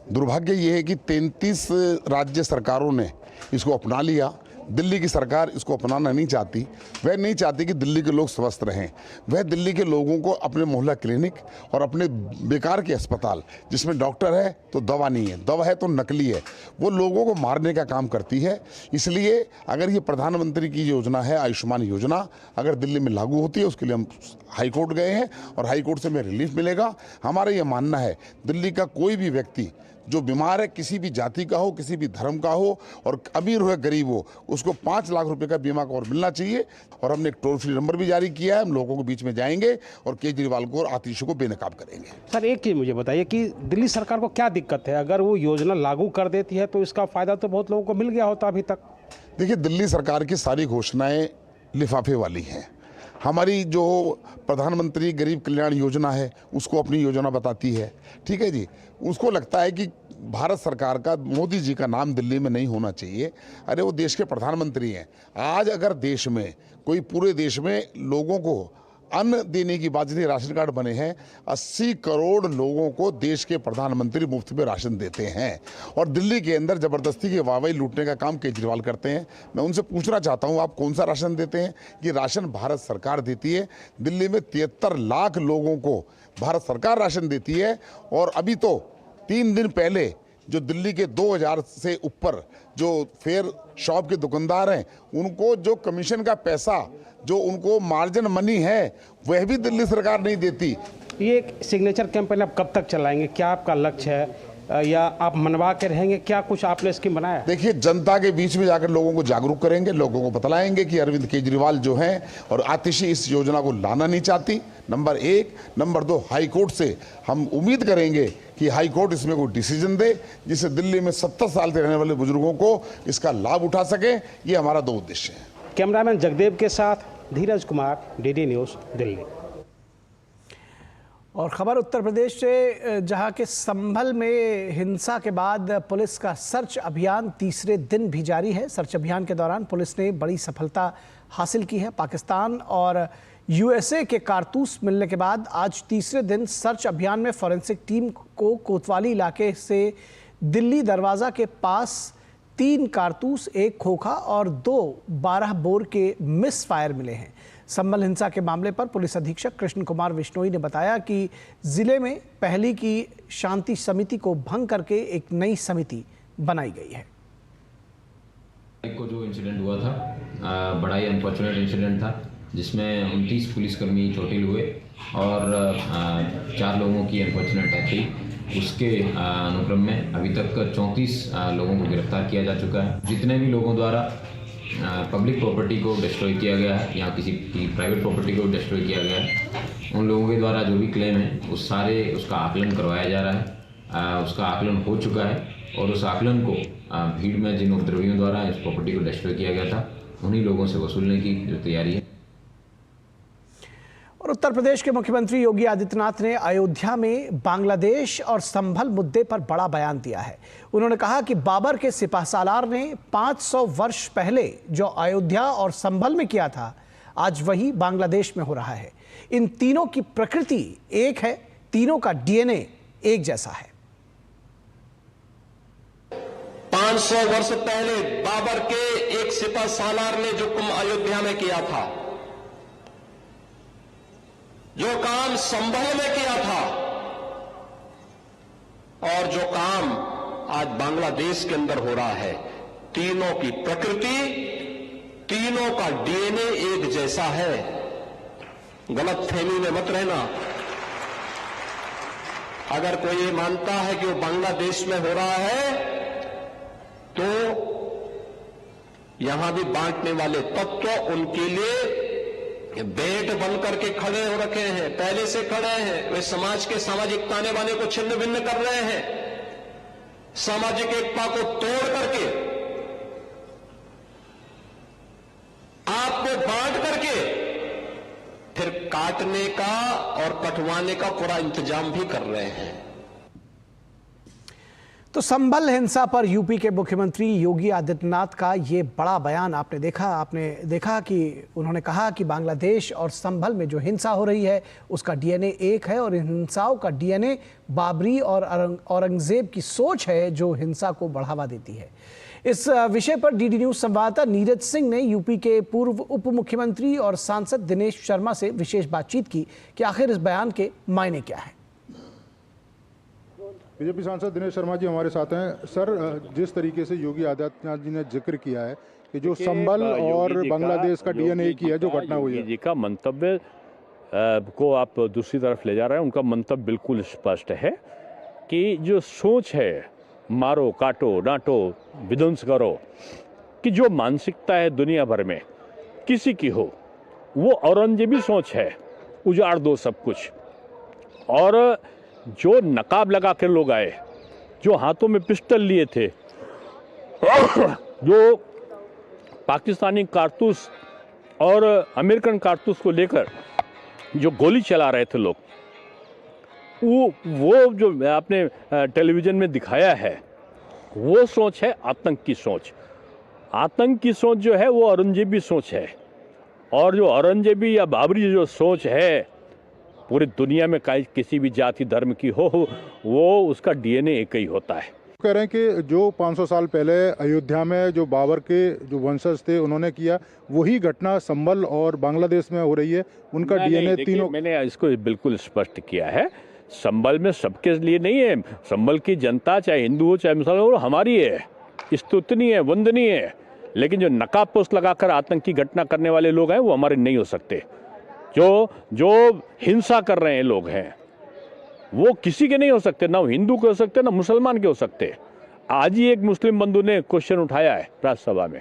दुर्भाग्य ये है कि 33 राज्य सरकारों ने इसको अपना लिया, दिल्ली की सरकार इसको अपनाना नहीं चाहती। वह नहीं चाहती कि दिल्ली के लोग स्वस्थ रहें। वह दिल्ली के लोगों को अपने मोहल्ला क्लिनिक और अपने बेकार के अस्पताल जिसमें डॉक्टर है तो दवा नहीं है, दवा है तो नकली है, वो लोगों को मारने का काम करती है। इसलिए अगर ये प्रधानमंत्री की योजना है आयुष्मान योजना, अगर दिल्ली में लागू होती है, उसके लिए हम हाई कोर्ट गए हैं और हाई कोर्ट से हमें रिलीफ मिलेगा। हमारा ये मानना है दिल्ली का कोई भी व्यक्ति जो बीमार है, किसी भी जाति का हो, किसी भी धर्म का हो और अमीर हो या गरीब हो, उसको 5 लाख रुपए का बीमा कवर मिलना चाहिए। और हमने एक टोल फ्री नंबर भी जारी किया है। हम लोगों के बीच में जाएंगे और केजरीवाल को और आतिशी को बेनकाब करेंगे। सर एक चीज़ मुझे बताइए कि दिल्ली सरकार को क्या दिक्कत है? अगर वो योजना लागू कर देती है तो इसका फ़ायदा तो बहुत लोगों को मिल गया होता अभी तक। देखिए, दिल्ली सरकार की सारी घोषणाएं लिफाफे वाली हैं। हमारी जो प्रधानमंत्री गरीब कल्याण योजना है उसको अपनी योजना बताती है, ठीक है जी। उसको लगता है कि भारत सरकार का, मोदी जी का नाम दिल्ली में नहीं होना चाहिए। अरे वो देश के प्रधानमंत्री हैं। आज अगर देश में कोई, पूरे देश में लोगों को अन्न देने की बात, जितने राशन कार्ड बने हैं, 80 करोड़ लोगों को देश के प्रधानमंत्री मुफ्त में राशन देते हैं। और दिल्ली के अंदर जबरदस्ती की वाहवाही लूटने का काम केजरीवाल करते हैं। मैं उनसे पूछना चाहता हूं, आप कौन सा राशन देते हैं? कि राशन भारत सरकार देती है। दिल्ली में 73 लाख लोगों को भारत सरकार राशन देती है। और अभी तो 3 दिन पहले जो दिल्ली के 2000 से ऊपर जो फेयर शॉप के दुकानदार हैं, उनको जो कमीशन का पैसा, जो उनको मार्जिन मनी है, वह भी दिल्ली सरकार नहीं देती। ये सिग्नेचर कैंपेन आप कब तक चलाएंगे? क्या आपका लक्ष्य है या आप मनवा के रहेंगे? क्या कुछ आपने स्कीम बनाया? देखिए, जनता के बीच में जाकर लोगों को जागरूक करेंगे, लोगों को बतलाएंगे कि अरविंद केजरीवाल जो हैं और आतिशी इस योजना को लाना नहीं चाहती, नंबर 1। नंबर 2, हाई कोर्ट से हम उम्मीद करेंगे कि हाई कोर्ट इसमें कोई डिसीजन दे जिससे दिल्ली में 70 साल से रहने वाले बुजुर्गों को इसका लाभ उठा सके। ये हमारा 2 उद्देश्य है। कैमरामैन जगदेव के साथ धीरज कुमार, डीडी न्यूज़, दिल्ली। और खबर उत्तर प्रदेश से, जहां के संभल में हिंसा के बाद पुलिस का सर्च अभियान तीसरे दिन भी जारी है। सर्च अभियान के दौरान पुलिस ने बड़ी सफलता हासिल की है। पाकिस्तान और यूएसए के कारतूस मिलने के बाद आज तीसरे दिन सर्च अभियान में फॉरेंसिक टीम को कोतवाली इलाके से दिल्ली दरवाजा के पास 3 कारतूस, 1 खोखा और 2 12 बोर के मिस फायर मिले हैं। संभल हिंसा के मामले पर पुलिस अधीक्षक कृष्ण कुमार विश्नोई ने बताया कि जिले में पहली की शांति समिति को भंग करके एक नई समिति बनाई गई है। को जो इंसिडेंट हुआ था, बड़ा ही अनफॉर्चुनेट इंसिडेंट था, जिसमें 29 पुलिसकर्मी चोटिल हुए और 4 लोगों की अनफॉर्चुनेट डेथ हुई। उसके अनुक्रम में अभी तक 34 लोगों को गिरफ्तार किया जा चुका है। जितने भी लोगों द्वारा पब्लिक प्रॉपर्टी को डिस्ट्रॉय किया गया है या किसी की प्राइवेट प्रॉपर्टी को डिस्ट्रॉय किया गया है, उन लोगों के द्वारा जो भी क्लेम है उसका आकलन करवाया जा रहा है। उसका आकलन हो चुका है और उस आकलन को भीड़ में जिन उपद्रवियों द्वारा इस प्रॉपर्टी को डिस्ट्रॉय किया गया था, उन्हीं लोगों से वसूलने की जो तैयारी है। और उत्तर प्रदेश के मुख्यमंत्री योगी आदित्यनाथ ने अयोध्या में बांग्लादेश और संभल मुद्दे पर बड़ा बयान दिया है। उन्होंने कहा कि बाबर के सिपहसालार ने 500 वर्ष पहले जो अयोध्या और संभल में किया था, आज वही बांग्लादेश में हो रहा है। इन तीनों की प्रकृति एक है, तीनों का डीएनए एक जैसा है। 500 वर्ष पहले बाबर के एक सिपहसालार ने जो कुंभ अयोध्या में किया था, जो काम संभल में किया था और जो काम आज बांग्लादेश के अंदर हो रहा है, तीनों की प्रकृति, तीनों का डीएनए एक जैसा है। गलतफहमी में मत रहना। अगर कोई ये मानता है कि वो बांग्लादेश में हो रहा है, तो यहां भी बांटने वाले तत्व उनके लिए बेट बन करके खड़े हो रखे हैं, पहले से खड़े हैं। वे समाज के सामाजिक ताने बाने को छिन्न भिन्न कर रहे हैं, सामाजिक एकता को तोड़ करके, आपको बांट करके फिर काटने का और कटवाने का पूरा इंतजाम भी कर रहे हैं। तो संभल हिंसा पर यूपी के मुख्यमंत्री योगी आदित्यनाथ का ये बड़ा बयान आपने देखा कि उन्होंने कहा कि बांग्लादेश और संभल में जो हिंसा हो रही है उसका डीएनए एक है और इन हिंसाओं का डीएनए बाबरी और औरंगजेब की सोच है जो हिंसा को बढ़ावा देती है। इस विषय पर डीडी न्यूज संवाददाता नीरज सिंह ने यूपी के पूर्व उप मुख्यमंत्री और सांसद दिनेश शर्मा से विशेष बातचीत की कि आखिर इस बयान के मायने क्या है। बीजेपी सांसद दिनेश शर्मा जी हमारे साथ हैं। सर, जिस तरीके से योगी आदित्यनाथ जी ने जिक्र किया है कि जो संबल और बांग्लादेश का डीएनए की है जो घटना हुई है, जी का मंतव्य को आप दूसरी तरफ ले जा रहे हैं। उनका मंतव्य बिल्कुल स्पष्ट है कि जो सोच है मारो काटो डांटो विध्वंस करो कि जो मानसिकता है दुनिया भर में किसी की हो, वो औरंगजेबी सोच है, उजाड़ दो सब कुछ। और जो नकाब लगा कर लोग आए, जो हाथों में पिस्टल लिए थे, जो पाकिस्तानी कारतूस और अमेरिकन कारतूस को लेकर जो गोली चला रहे थे लोग, वो जो आपने टेलीविजन में दिखाया है वो सोच है आतंक की सोच। आतंक की सोच जो है वो औरंगजेबी सोच है। और जो औरंगजेबी या बाबरी जो सोच है पूरी दुनिया में किसी भी जाति धर्म की हो वो उसका डीएनए एक ही होता है। कह रहे हैं कि जो 500 साल पहले अयोध्या में जो बाबर के जो वंशज थे उन्होंने किया, वही घटना संबल और बांग्लादेश में हो रही है। उनका डीएनए तीनों, मैंने इसको बिल्कुल स्पष्ट किया है। संबल में सबके लिए नहीं है। संबल की जनता चाहे हिंदू हो चाहे मुसलमान हो हमारी है, स्तुतनीय है, वंदनीय है। लेकिन जो नकाब पोस्ट लगाकर आतंकी घटना करने वाले लोग हैं वो हमारे नहीं हो सकते। जो हिंसा कर रहे हैं लोग हैं वो किसी के नहीं हो सकते, ना हिंदू के हो सकते ना मुसलमान के हो सकते। आज ही एक मुस्लिम बंधु ने क्वेश्चन उठाया है राज्यसभा में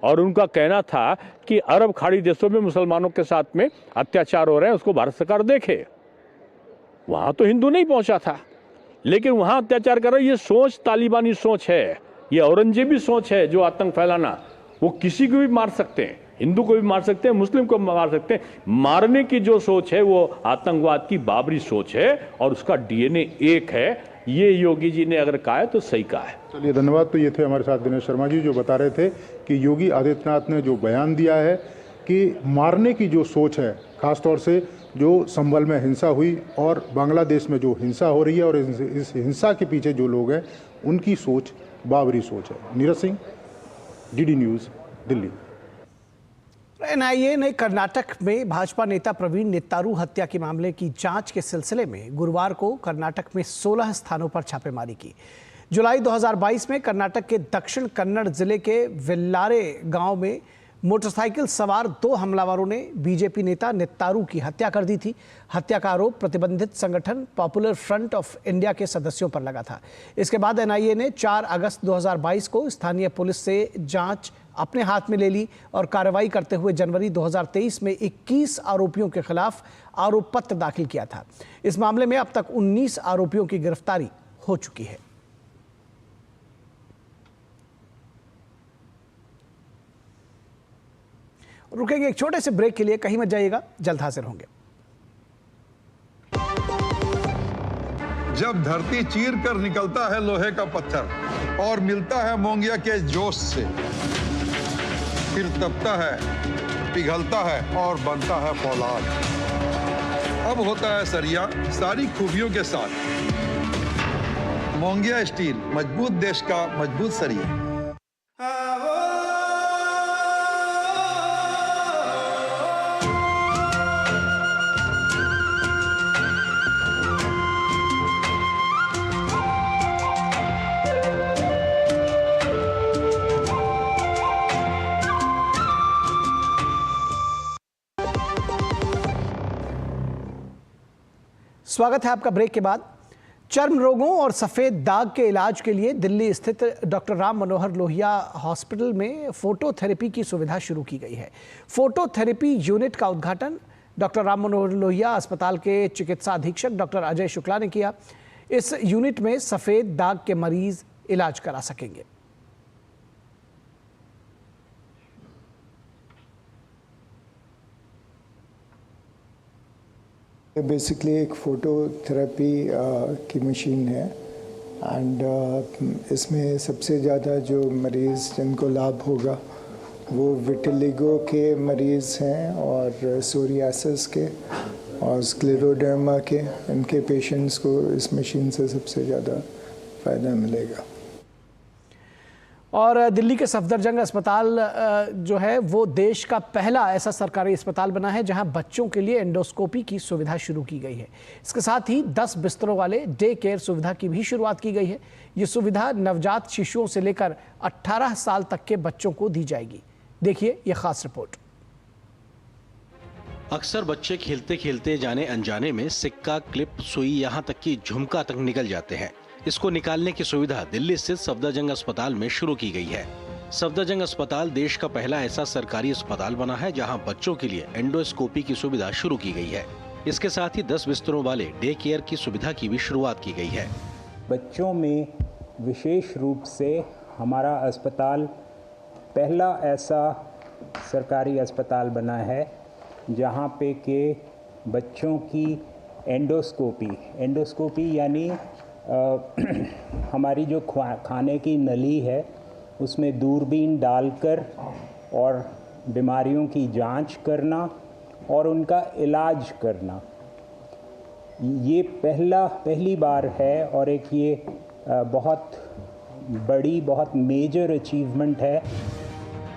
और उनका कहना था कि अरब खाड़ी देशों में मुसलमानों के साथ में अत्याचार हो रहे हैं, उसको भारत सरकार देखे। वहां तो हिंदू नहीं पहुंचा था, लेकिन वहां अत्याचार कर रहे। ये सोच तालिबानी सोच है, ये औरंगजेबी सोच है। जो आतंक फैलाना, वो किसी को भी मार सकते हैं, हिंदू को भी मार सकते हैं, मुस्लिम को मार सकते हैं। मारने की जो सोच है वो आतंकवाद की बाबरी सोच है और उसका डीएनए एक है। ये योगी जी ने अगर कहा है तो सही कहा है। चलिए, धन्यवाद। तो ये थे हमारे साथ दिनेश शर्मा जी जो बता रहे थे कि योगी आदित्यनाथ ने जो बयान दिया है कि मारने की जो सोच है, खासतौर से जो संबल में हिंसा हुई और बांग्लादेश में जो हिंसा हो रही है और इस हिंसा के पीछे जो लोग हैं उनकी सोच बाबरी सोच है। Neeraj Singh, DD news, Delhi. NIA ने कर्नाटक में भाजपा नेता प्रवीण नेत्तारू हत्या के मामले की जांच के सिलसिले में गुरुवार को कर्नाटक में 16 स्थानों पर छापेमारी की। जुलाई 2022 में कर्नाटक के दक्षिण कन्नड़ जिले के वेल्लारे गांव में मोटरसाइकिल सवार 2 हमलावरों ने बीजेपी नेता नेत्तारू की हत्या कर दी थी। हत्या का आरोप प्रतिबंधित संगठन पॉपुलर फ्रंट ऑफ इंडिया के सदस्यों पर लगा था। इसके बाद एनआईए ने 4 अगस्त 2022 को स्थानीय पुलिस से जांच अपने हाथ में ले ली और कार्रवाई करते हुए जनवरी 2023 में 21 आरोपियों के खिलाफ आरोप पत्र दाखिल किया था। इस मामले में अब तक 19 आरोपियों की गिरफ्तारी हो चुकी है। रुकेंगे एक छोटे से ब्रेक के लिए, कहीं मत जाइएगा, जल्द हाजिर होंगे। जब धरती चीर कर निकलता है लोहे का पत्थर और मिलता है मोंगिया के जोश से, फिर तपता है, पिघलता है और बनता है फौलाद। अब होता है सरिया सारी खूबियों के साथ। मोंगिया स्टील, मजबूत देश का मजबूत सरिया। स्वागत है आपका ब्रेक के बाद। चर्म रोगों और सफ़ेद दाग के इलाज के लिए दिल्ली स्थित डॉक्टर राम मनोहर लोहिया हॉस्पिटल में फोटोथेरेपी की सुविधा शुरू की गई है। फोटोथेरेपी यूनिट का उद्घाटन डॉक्टर राम मनोहर लोहिया अस्पताल के चिकित्सा अधीक्षक डॉक्टर अजय शुक्ला ने किया। इस यूनिट में सफ़ेद दाग के मरीज इलाज करा सकेंगे। बेसिकली एक फ़ोटोथेरेपी की मशीन है एंड इसमें सबसे ज़्यादा जो मरीज़ जिनको लाभ होगा वो विटिलिगो के मरीज़ हैं और सोरियासिस के और स्क्लेरोडर्मा के। इनके पेशेंट्स को इस मशीन से सबसे ज़्यादा फ़ायदा मिलेगा। और दिल्ली के सफदरजंग अस्पताल जो है वो देश का पहला ऐसा सरकारी अस्पताल बना है जहां बच्चों के लिए एंडोस्कोपी की सुविधा शुरू की गई है। इसके साथ ही 10 बिस्तरों वाले डे केयर सुविधा की भी शुरुआत की गई है। ये सुविधा नवजात शिशुओं से लेकर 18 साल तक के बच्चों को दी जाएगी। देखिए ये खास रिपोर्ट। अक्सर बच्चे खेलते खेलते जाने अनजाने में सिक्का, क्लिप, सुई यहाँ तक कि झुमका तक निकल जाते हैं। इसको निकालने की सुविधा दिल्ली स्थित सफदरजंग अस्पताल में शुरू की गई है। सफदरजंग अस्पताल देश का पहला ऐसा सरकारी अस्पताल बना है जहां बच्चों के लिए एंडोस्कोपी की सुविधा शुरू की गई है। इसके साथ ही 10 बिस्तरों वाले डे केयर की सुविधा की भी शुरुआत की गई है। बच्चों में विशेष रूप से हमारा अस्पताल पहला ऐसा सरकारी अस्पताल बना है जहां पे के बच्चों की एंडोस्कोपी यानी हमारी जो खाने की नली है उसमें दूरबीन डालकर और बीमारियों की जांच करना और उनका इलाज करना, ये पहली बार है और एक ये बहुत बड़ी, बहुत मेजर अचीवमेंट है।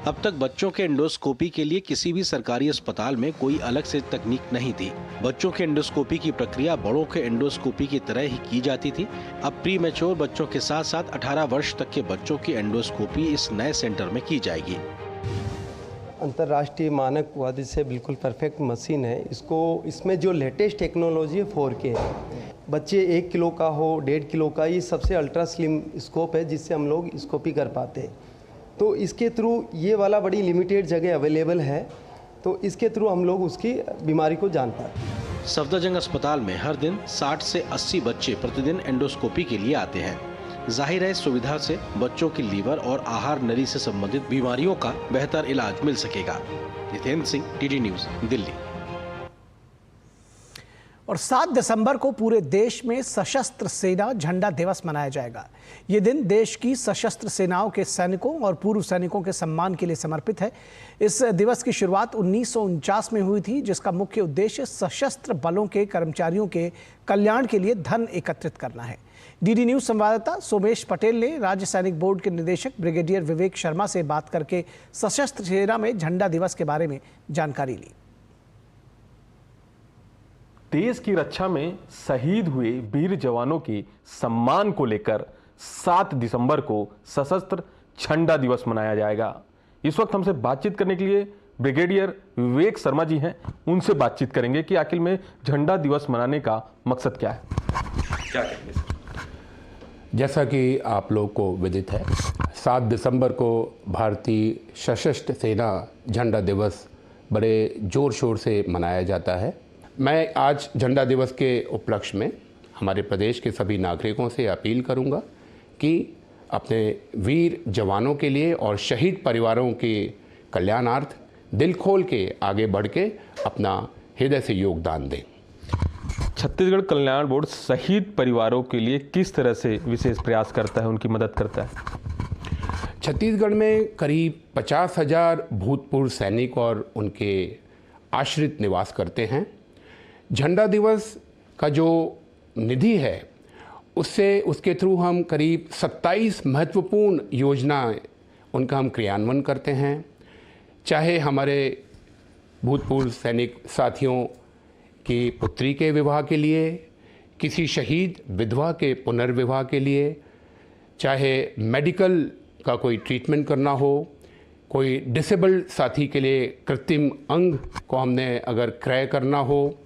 अब तक बच्चों के एंडोस्कोपी के लिए किसी भी सरकारी अस्पताल में कोई अलग से तकनीक नहीं थी। बच्चों के एंडोस्कोपी की प्रक्रिया बड़ों के एंडोस्कोपी की तरह ही की जाती थी। अब प्री मैच्योर बच्चों के साथ साथ 18 वर्ष तक के बच्चों की एंडोस्कोपी इस नए सेंटर में की जाएगी। अंतर्राष्ट्रीय मानक वादी से बिल्कुल परफेक्ट मशीन है। इसमें जो लेटेस्ट टेक्नोलॉजी है 4K है। बच्चे 1 किलो का हो, 1.5 किलो का, ये सबसे अल्ट्रा स्लिम स्कोप है जिससे हम लोग स्कोपी कर पाते हैं। तो इसके थ्रू ये वाला बड़ी लिमिटेड जगह अवेलेबल है, तो इसके थ्रू हम लोग उसकी बीमारी को जान पाते हैं। सफदरजंग अस्पताल में हर दिन 60 से 80 बच्चे प्रतिदिन एंडोस्कोपी के लिए आते हैं। जाहिर है इस सुविधा से बच्चों की लीवर और आहार नली से संबंधित बीमारियों का बेहतर इलाज मिल सकेगा। Jitendra Singh, DD news, Delhi. और 7 दिसंबर को पूरे देश में सशस्त्र सेना झंडा दिवस मनाया जाएगा। ये दिन देश की सशस्त्र सेनाओं के सैनिकों और पूर्व सैनिकों के सम्मान के लिए समर्पित है। इस दिवस की शुरुआत 1949 में हुई थी, जिसका मुख्य उद्देश्य सशस्त्र बलों के कर्मचारियों के कल्याण के लिए धन एकत्रित करना है। डीडी न्यूज संवाददाता सोमेश पटेल ने राज्य सैनिक बोर्ड के निदेशक ब्रिगेडियर विवेक शर्मा से बात करके सशस्त्र सेना में झंडा दिवस के बारे में जानकारी ली। देश की रक्षा में शहीद हुए वीर जवानों के सम्मान को लेकर 7 दिसंबर को सशस्त्र झंडा दिवस मनाया जाएगा। इस वक्त हमसे बातचीत करने के लिए ब्रिगेडियर विवेक शर्मा जी हैं। उनसे बातचीत करेंगे कि आखिर में झंडा दिवस मनाने का मकसद क्या है। क्या कहेंगे सर? जैसा कि आप लोग को विदित है, 7 दिसंबर को भारतीय सशस्त्र सेना झंडा दिवस बड़े जोर शोर से मनाया जाता है। मैं आज झंडा दिवस के उपलक्ष्य में हमारे प्रदेश के सभी नागरिकों से अपील करूंगा कि अपने वीर जवानों के लिए और शहीद परिवारों के कल्याणार्थ दिल खोल के आगे बढ़ के अपना हृदय से योगदान दें। छत्तीसगढ़ कल्याण बोर्ड शहीद परिवारों के लिए किस तरह से विशेष प्रयास करता है, उनकी मदद करता है? छत्तीसगढ़ में करीब 50,000 भूतपूर्व सैनिक और उनके आश्रित निवास करते हैं। झंडा दिवस का जो निधि है उसके थ्रू हम करीब 27 महत्वपूर्ण योजनाएं उनका हम क्रियान्वयन करते हैं। चाहे हमारे भूतपूर्व सैनिक साथियों की पुत्री के विवाह के लिए, किसी शहीद विधवा के पुनर्विवाह के लिए, चाहे मेडिकल का कोई ट्रीटमेंट करना हो, कोई डिसेबल्ड साथी के लिए कृत्रिम अंग को हमने अगर क्रय करना हो,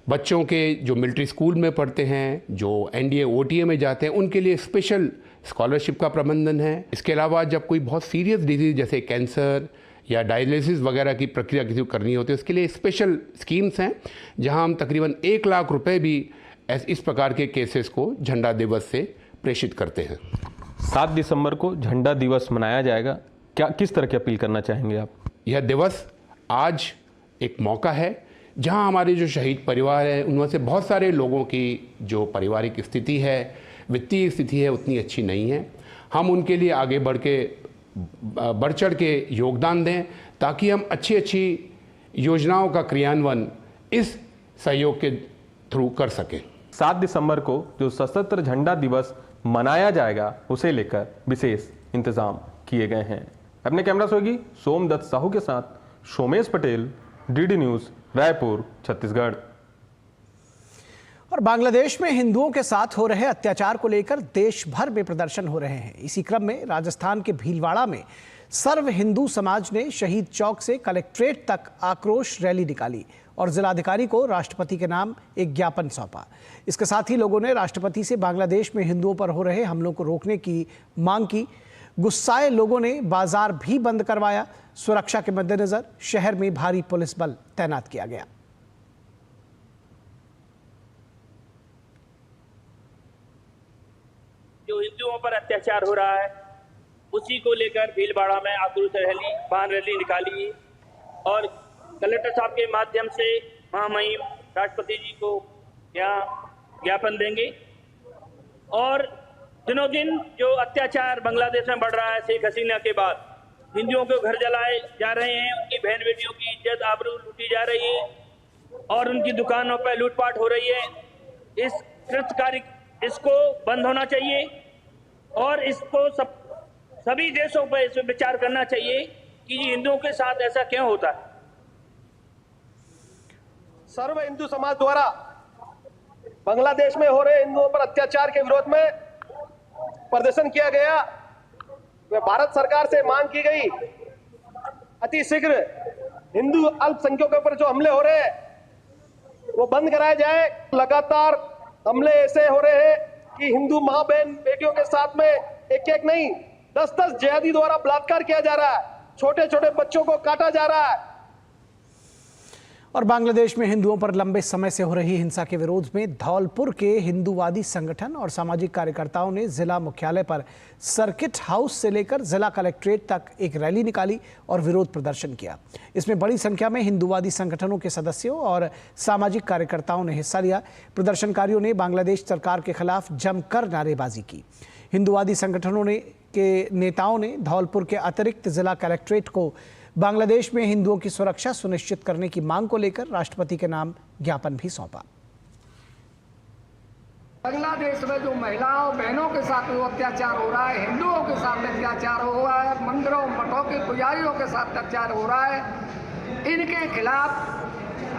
बच्चों के जो मिलिट्री स्कूल में पढ़ते हैं, जो NDA OTA में जाते हैं, उनके लिए स्पेशल स्कॉलरशिप का प्रबंधन है। इसके अलावा जब कोई बहुत सीरियस डिजीज़ जैसे कैंसर या डायलिसिस वगैरह की प्रक्रिया किसी को करनी होती है, उसके लिए स्पेशल स्कीम्स हैं जहां हम तकरीबन 1 लाख रुपए भी इस प्रकार के केसेस को झंडा दिवस से प्रेषित करते हैं। 7 दिसंबर को झंडा दिवस मनाया जाएगा, किस तरह की अपील करना चाहेंगे आप? यह दिवस आज एक मौका है जहां हमारे जो शहीद परिवार है उनमें से बहुत सारे लोगों की जो पारिवारिक स्थिति है, वित्तीय स्थिति है, उतनी अच्छी नहीं है। हम उनके लिए आगे बढ़ चढ़ के योगदान दें ताकि हम अच्छी योजनाओं का क्रियान्वयन इस सहयोग के थ्रू कर सकें। 7 दिसंबर को जो सशस्त्र झंडा दिवस मनाया जाएगा उसे लेकर विशेष इंतजाम किए गए हैं। अपने कैमरा सहयोगी सोमदत्त साहू के साथ सोमेश पटेल, डीडी न्यूज, रायपुर, छत्तीसगढ़। और बांग्लादेश में हिंदुओं के साथ हो रहे अत्याचार को लेकर देश भर में प्रदर्शन हो रहे हैं। इसी क्रम में राजस्थान के भीलवाड़ा में सर्व हिंदू समाज ने शहीद चौक से कलेक्ट्रेट तक आक्रोश रैली निकाली और जिलाधिकारी को राष्ट्रपति के नाम एक ज्ञापन सौंपा। इसके साथ ही लोगों ने राष्ट्रपति से बांग्लादेश में हिंदुओं पर हो रहे हमलों को रोकने की मांग की। गुस्साए लोगों ने बाजार भी बंद करवाया। सुरक्षा के मद्देनजर शहर में भारी पुलिस बल तैनात किया गया। जो हिंदुओं पर अत्याचार हो रहा है उसी को लेकर भीलवाड़ा में आक्रोश रैली, वाहन रैली निकाली और कलेक्टर साहब के माध्यम से महामहिम राष्ट्रपति जी को यहाँ ज्ञापन देंगे। और दिनों दिन जो अत्याचार बांग्लादेश में बढ़ रहा है, शेख हसीना के बाद हिंदुओं के घर जलाए जा रहे हैं, उनकी बहन बेटियों की इज्जत आबरू लूटी जा रही है और उनकी दुकानों पर लूटपाट हो रही है। इस कृतकारी इसको बंद होना चाहिए और इसको सभी देशों पर इस पर विचार करना चाहिए कि हिंदुओं के साथ ऐसा क्यों होता है। सर्व हिंदू समाज द्वारा बांग्लादेश में हो रहे हिंदुओं पर अत्याचार के विरोध में प्रदर्शन किया गया। भारत सरकार से मांग की गई अति शीघ्र हिंदू अल्पसंख्यकों पर जो हमले हो रहे हैं वो बंद कराए जाए। लगातार हमले ऐसे हो रहे हैं कि हिंदू मां बहन बेटियों के साथ में एक एक नहीं 10-10 जिहादी द्वारा बलात्कार किया जा रहा है, छोटे छोटे बच्चों को काटा जा रहा है। और बांग्लादेश में हिंदुओं पर लंबे समय से हो रही हिंसा के विरोध में धौलपुर के हिंदूवादी संगठन और सामाजिक कार्यकर्ताओं ने जिला मुख्यालय पर सर्किट हाउस से लेकर जिला कलेक्ट्रेट तक एक रैली निकाली और विरोध प्रदर्शन किया। इसमें बड़ी संख्या में हिंदूवादी संगठनों के सदस्यों और सामाजिक कार्यकर्ताओं ने हिस्सा लिया। प्रदर्शनकारियों ने बांग्लादेश सरकार के खिलाफ जमकर नारेबाजी की। हिंदूवादी संगठनों के नेताओं ने धौलपुर के अतिरिक्त जिला कलेक्ट्रेट को बांग्लादेश में हिंदुओं की सुरक्षा सुनिश्चित करने की मांग को लेकर राष्ट्रपति के नाम ज्ञापन भी सौंपा। बांग्लादेश में जो महिलाओं बहनों के साथ जो अत्याचार हो रहा है, हिंदुओं के साथ अत्याचार हो रहा है, मंदिरों मठों के पुजारियों के साथ अत्याचार हो रहा है, इनके खिलाफ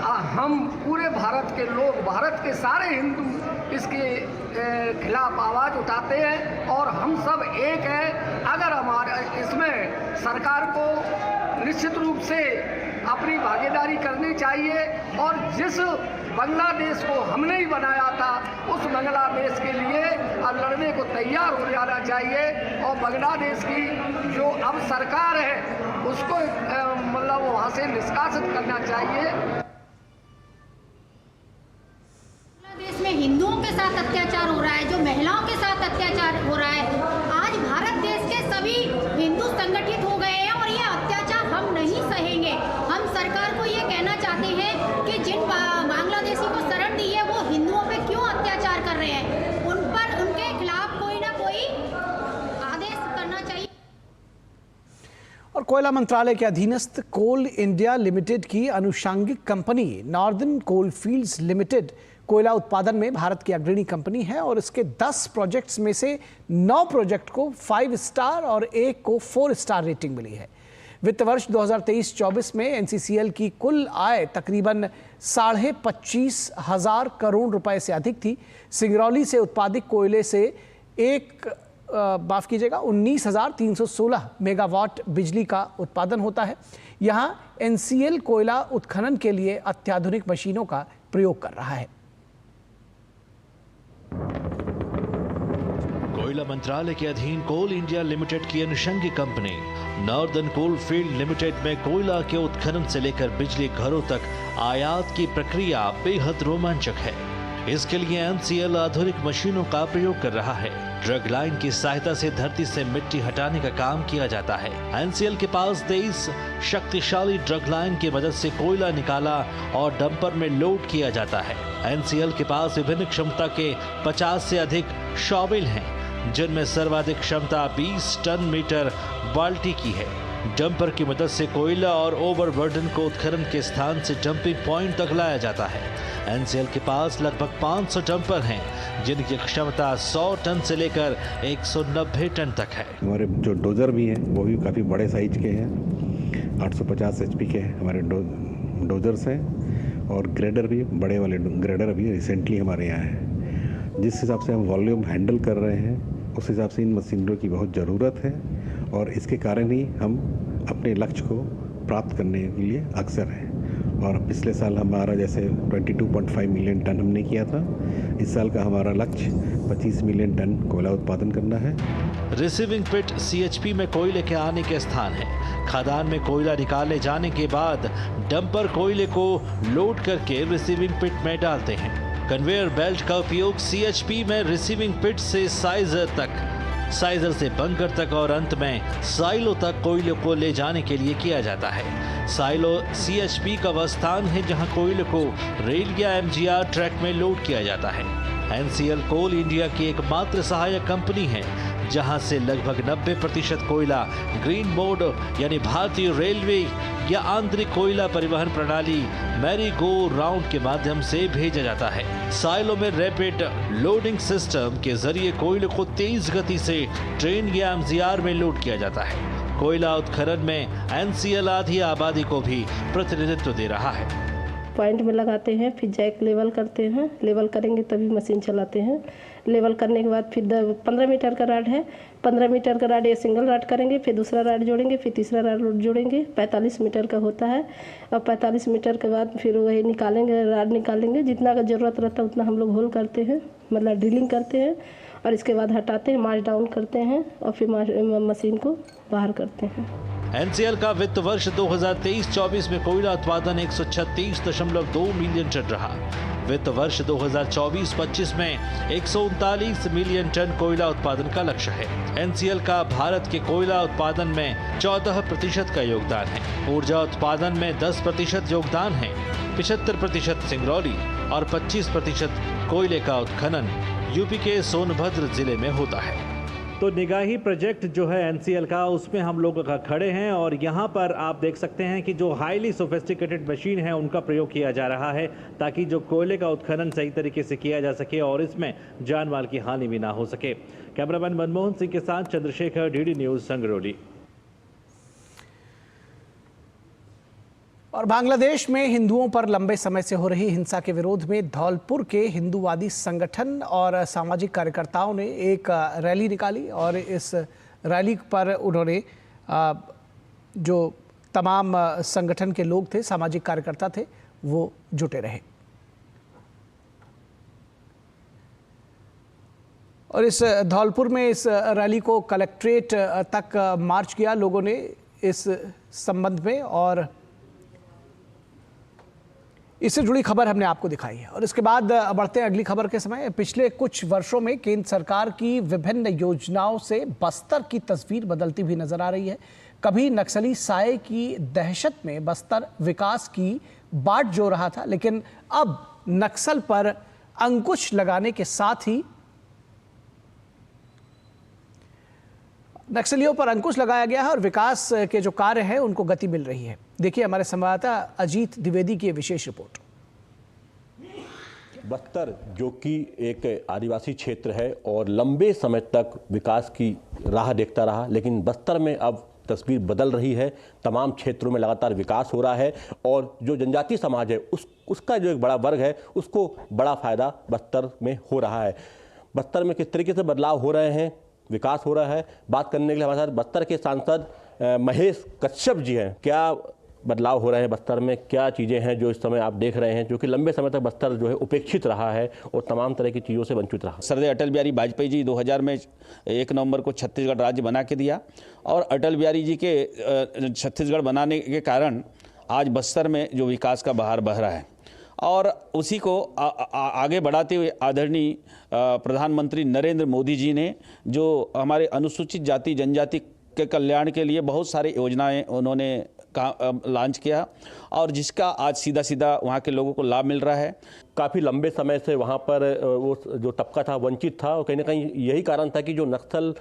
हम पूरे भारत के लोग, भारत के सारे हिंदू इसके खिलाफ आवाज़ उठाते हैं और हम सब एक हैं। अगर हमारे इसमें सरकार को निश्चित रूप से अपनी भागीदारी करनी चाहिए और जिस बांग्लादेश को हमने ही बनाया था उस बांग्लादेश के लिए अब लड़ने को तैयार हो जाना चाहिए और बांग्लादेश की जो अब सरकार है उसको मतलब वहाँ से निष्कासित करना चाहिए। बांग्लादेश में हिंदुओं के साथ अत्याचार हो रहा है, जो महिलाओं के साथ अत्याचार हो रहा है, आज भारत देश के सभी हिंदू संगठित हो गए हैं और ये अत्याचार हम नहीं सहेंगे। हम सरकार को ये कहना चाहते हैं कि जिन बांग्लादेशी को शरण दी है वो हिंदुओं पे क्यों अत्याचार कर रहे हैं, उन पर उनके खिलाफ कोई ना कोई आदेश करना चाहिए। और कोयला मंत्रालय के अधीनस्थ कोल इंडिया लिमिटेड की अनुषंगिक कंपनी नॉर्दर्न कोल फील्ड्स लिमिटेड कोयला उत्पादन में भारत की अग्रणी कंपनी है और इसके 10 प्रोजेक्ट्स में से 9 प्रोजेक्ट को 5 स्टार और 1 को 4 स्टार रेटिंग मिली है। वित्त वर्ष 2023-24 में एनसीसीएल की कुल आय तकरीबन 25,500 करोड़ रुपए से अधिक थी। सिंगरौली से उत्पादित कोयले से 19,316 मेगावाट बिजली का उत्पादन होता है। यहाँ एनसीएल कोयला उत्खनन के लिए अत्याधुनिक मशीनों का प्रयोग कर रहा है। कोयला मंत्रालय के अधीन कोल इंडिया लिमिटेड की अनुषंगिक company northern coal field limited में कोयला के उत्खनन से लेकर बिजली घरों तक आयात की प्रक्रिया बेहद रोमांचक है। इसके लिए एनसीएल आधुनिक मशीनों का प्रयोग कर रहा है। ड्रग लाइन की सहायता से धरती से मिट्टी हटाने का काम किया जाता है। एनसीएल के पास 23 शक्तिशाली ड्रग लाइन की मदद से कोयला निकाला और डंपर में लोड किया जाता है। एनसीएल के पास विभिन्न क्षमता के 50 से अधिक शॉवेल हैं, जिनमें सर्वाधिक क्षमता 20 टन मीटर बाल्टी की है। डंपर की मदद से कोयला और ओवरबर्डन को उत्खनन के स्थान से डंपिंग पॉइंट तक लाया जाता है। एनसीएल के पास लगभग 500 डंपर हैं, जिनकी क्षमता 100 टन से लेकर 190 टन तक है। हमारे जो डोजर भी हैं वो भी काफ़ी बड़े साइज के हैं, 850 HP के हमारे डोजर्स हैं, और ग्रेडर भी, बड़े वाले ग्रेडर भी रिसेंटली हमारे यहाँ हैं। जिस हिसाब से हम वॉल्यूम हैंडल कर रहे हैं उस हिसाब से इन मशीनरों की बहुत ज़रूरत है, और इसके कारण ही हम अपने लक्ष्य को प्राप्त करने के लिए अक्सर हैं। और पिछले साल हमारा जैसे 22.5 मिलियन टन हमने किया था, इस साल का हमारा लक्ष्य 25 मिलियन टन कोयला उत्पादन करना है। रिसीविंग पिट सीएचपी में कोयले के आने के स्थान है। खदान में कोयला निकाले जाने के बाद डंपर कोयले को लोड करके रिसीविंग पिट में डालते हैं। कन्वेयर बेल्ट का उपयोग सीएचपी में रिसीविंग पिट से साइजर तक, साइजर से बंकर तक और अंत में साइलो तक कोयले को ले जाने के लिए किया जाता है। साइलो सीएचपी का वह स्थान है जहां कोयले को रेल या एमजीआर ट्रैक में लोड किया जाता है। एनसीएल कोल इंडिया की एकमात्र सहायक कंपनी है जहां से लगभग 90% कोयला ग्रीन बोर्ड यानी भारतीय रेलवे या आंतरिक कोयला परिवहन प्रणाली मैरी गो राउंड के माध्यम से भेजा जाता है। साइलो में रैपिड लोडिंग सिस्टम के जरिए कोयले को तेज गति से ट्रेन या एमजीआर में लोड किया जाता है। कोयला उत्खनन में एनसीएल आधी आबादी को भी प्रतिनिधित्व दे रहा है। पॉइंट में लगाते हैं, फिर जैक लेवल करते हैं, लेवल करेंगे तभी मशीन चलाते हैं। लेवल करने के बाद फिर 15 मीटर का राड है, 15 मीटर का राड ये सिंगल राड करेंगे, फिर दूसरा राड जोड़ेंगे, फिर तीसरा राड जोड़ेंगे। 45 मीटर का होता है, और 45 मीटर के बाद फिर वही निकालेंगे, राड निकालेंगे। जितना का ज़रूरत रहता है उतना हम लोग होल करते हैं, मतलब ड्रिलिंग करते हैं, और इसके बाद हटाते हैं, मार्च डाउन करते हैं, और फिर मशीन को बाहर करते हैं। एनसीएल का वित्त वर्ष 2023-24 में कोयला उत्पादन 136.2 मिलियन टन रहा। वित्त वर्ष 2024-25 में 139 मिलियन टन कोयला उत्पादन का लक्ष्य है। एनसीएल का भारत के कोयला उत्पादन में 14% का योगदान है। ऊर्जा उत्पादन में 10% योगदान है। 75% सिंगरौली और 25% कोयले का उत्खनन यूपी के सोनभद्र जिले में होता है। तो निगाही प्रोजेक्ट जो है एनसीएल का, उसमें हम लोग खड़े हैं और यहाँ पर आप देख सकते हैं कि जो हाईली सोफिस्टिकेटेड मशीन है उनका प्रयोग किया जा रहा है ताकि जो कोयले का उत्खनन सही तरीके से किया जा सके और इसमें जान माल की हानि भी ना हो सके। कैमरामैन मनमोहन सिंह के साथ चंद्रशेखर, डीडी न्यूज़, संगरौली। और बांग्लादेश में हिंदुओं पर लंबे समय से हो रही हिंसा के विरोध में धौलपुर के हिंदूवादी संगठन और सामाजिक कार्यकर्ताओं ने एक रैली निकाली, और इस रैली पर उन्होंने जो तमाम संगठन के लोग थे, सामाजिक कार्यकर्ता थे, वो जुटे रहे। और इस धौलपुर में इस रैली को कलेक्ट्रेट तक मार्च किया लोगों ने इस संबंध में, और इससे जुड़ी खबर हमने आपको दिखाई है। और इसके बाद बढ़ते हैं अगली खबर के समय। पिछले कुछ वर्षों में केंद्र सरकार की विभिन्न योजनाओं से बस्तर की तस्वीर बदलती हुई नजर आ रही है। कभी नक्सली साए की दहशत में बस्तर विकास की बाट जो रहा था, लेकिन अब नक्सल पर अंकुश लगाने के साथ ही नक्सलियों पर अंकुश लगाया गया है और विकास के जो कार्य हैं उनको गति मिल रही है। देखिए हमारे संवाददाता अजीत द्विवेदी की विशेष रिपोर्ट। बस्तर जो कि एक आदिवासी क्षेत्र है और लंबे समय तक विकास की राह देखता रहा, लेकिन बस्तर में अब तस्वीर बदल रही है। तमाम क्षेत्रों में लगातार विकास हो रहा है और जो जनजातीय समाज है उसका जो एक बड़ा वर्ग है उसको बड़ा फायदा बस्तर में हो रहा है। बस्तर में किस तरीके से बदलाव हो रहे हैं, विकास हो रहा है, बात करने के लिए हमारे साथ बस्तर के सांसद महेश कश्यप जी हैं। क्या बदलाव हो रहे हैं बस्तर में, क्या चीज़ें हैं जो इस समय आप देख रहे हैं, जो कि लंबे समय तक बस्तर जो है उपेक्षित रहा है और तमाम तरह की चीज़ों से वंचित रहा। सरदार अटल बिहारी वाजपेयी जी 2000 में 1 नवंबर को छत्तीसगढ़ राज्य बना के दिया, और अटल बिहारी जी के छत्तीसगढ़ बनाने के कारण आज बस्तर में जो विकास का बहार बह रहा है, और उसी को आगे बढ़ाते हुए आदरणीय प्रधानमंत्री नरेंद्र मोदी जी ने जो हमारे अनुसूचित जाति जनजाति के कल्याण के लिए बहुत सारी योजनाएं उन्होंने लॉन्च किया, और जिसका आज सीधा सीधा वहाँ के लोगों को लाभ मिल रहा है। काफ़ी लंबे समय से वहाँ पर वो जो तबका था वंचित था, और कहीं ना कहीं यही कारण था कि जो नक्सल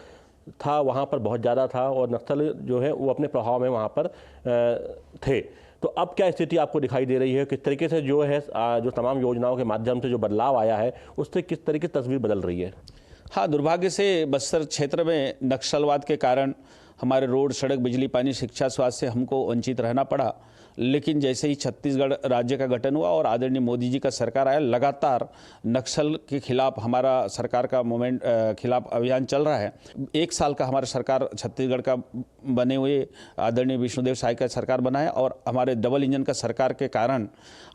था वहाँ पर बहुत ज़्यादा था और नक्सल जो है वो अपने प्रभाव में वहाँ पर थे। तो अब क्या स्थिति आपको दिखाई दे रही है, किस तरीके से जो है जो तमाम योजनाओं के माध्यम से जो बदलाव आया है उससे किस तरीके की तस्वीर बदल रही है? हाँ, दुर्भाग्य से बस्तर क्षेत्र में नक्सलवाद के कारण हमारे रोड, सड़क, बिजली, पानी, शिक्षा, स्वास्थ्य से हमको वंचित रहना पड़ा। लेकिन जैसे ही छत्तीसगढ़ राज्य का गठन हुआ और आदरणीय मोदी जी का सरकार आया, लगातार नक्सल के खिलाफ हमारा सरकार का मूवमेंट खिलाफ अभियान चल रहा है। 1 साल का हमारा सरकार छत्तीसगढ़ का बने हुए आदरणीय विष्णुदेव साय का सरकार बना है और हमारे डबल इंजन का सरकार के कारण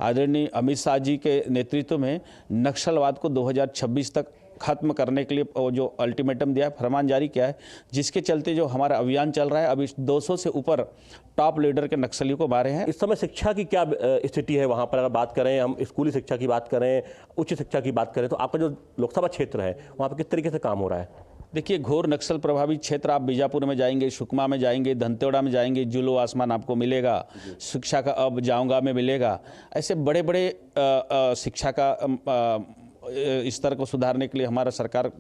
आदरणीय अमित शाह जी के नेतृत्व में नक्सलवाद को 2026 तक खत्म करने के लिए जो अल्टीमेटम दिया है, फरमान जारी किया है, जिसके चलते जो हमारा अभियान चल रहा है, अभी 200 से ऊपर टॉप लीडर के नक्सलियों को मारे हैं। इस समय शिक्षा की क्या स्थिति है वहाँ पर? अगर बात करें हम स्कूली शिक्षा की बात करें, उच्च शिक्षा की बात करें, तो आपका जो लोकसभा क्षेत्र है वहाँ पर किस तरीके से काम हो रहा है? देखिए, घोर नक्सल प्रभावित क्षेत्र, आप बीजापुर में जाएंगे, सुकमा में जाएंगे, धनतेवड़ा में जाएंगे, जुलो आसमान आपको मिलेगा। शिक्षा का अब जाऊंगा में मिलेगा। ऐसे बड़े बड़े शिक्षा का स्तर को सुधारने के लिए हमारा सरकार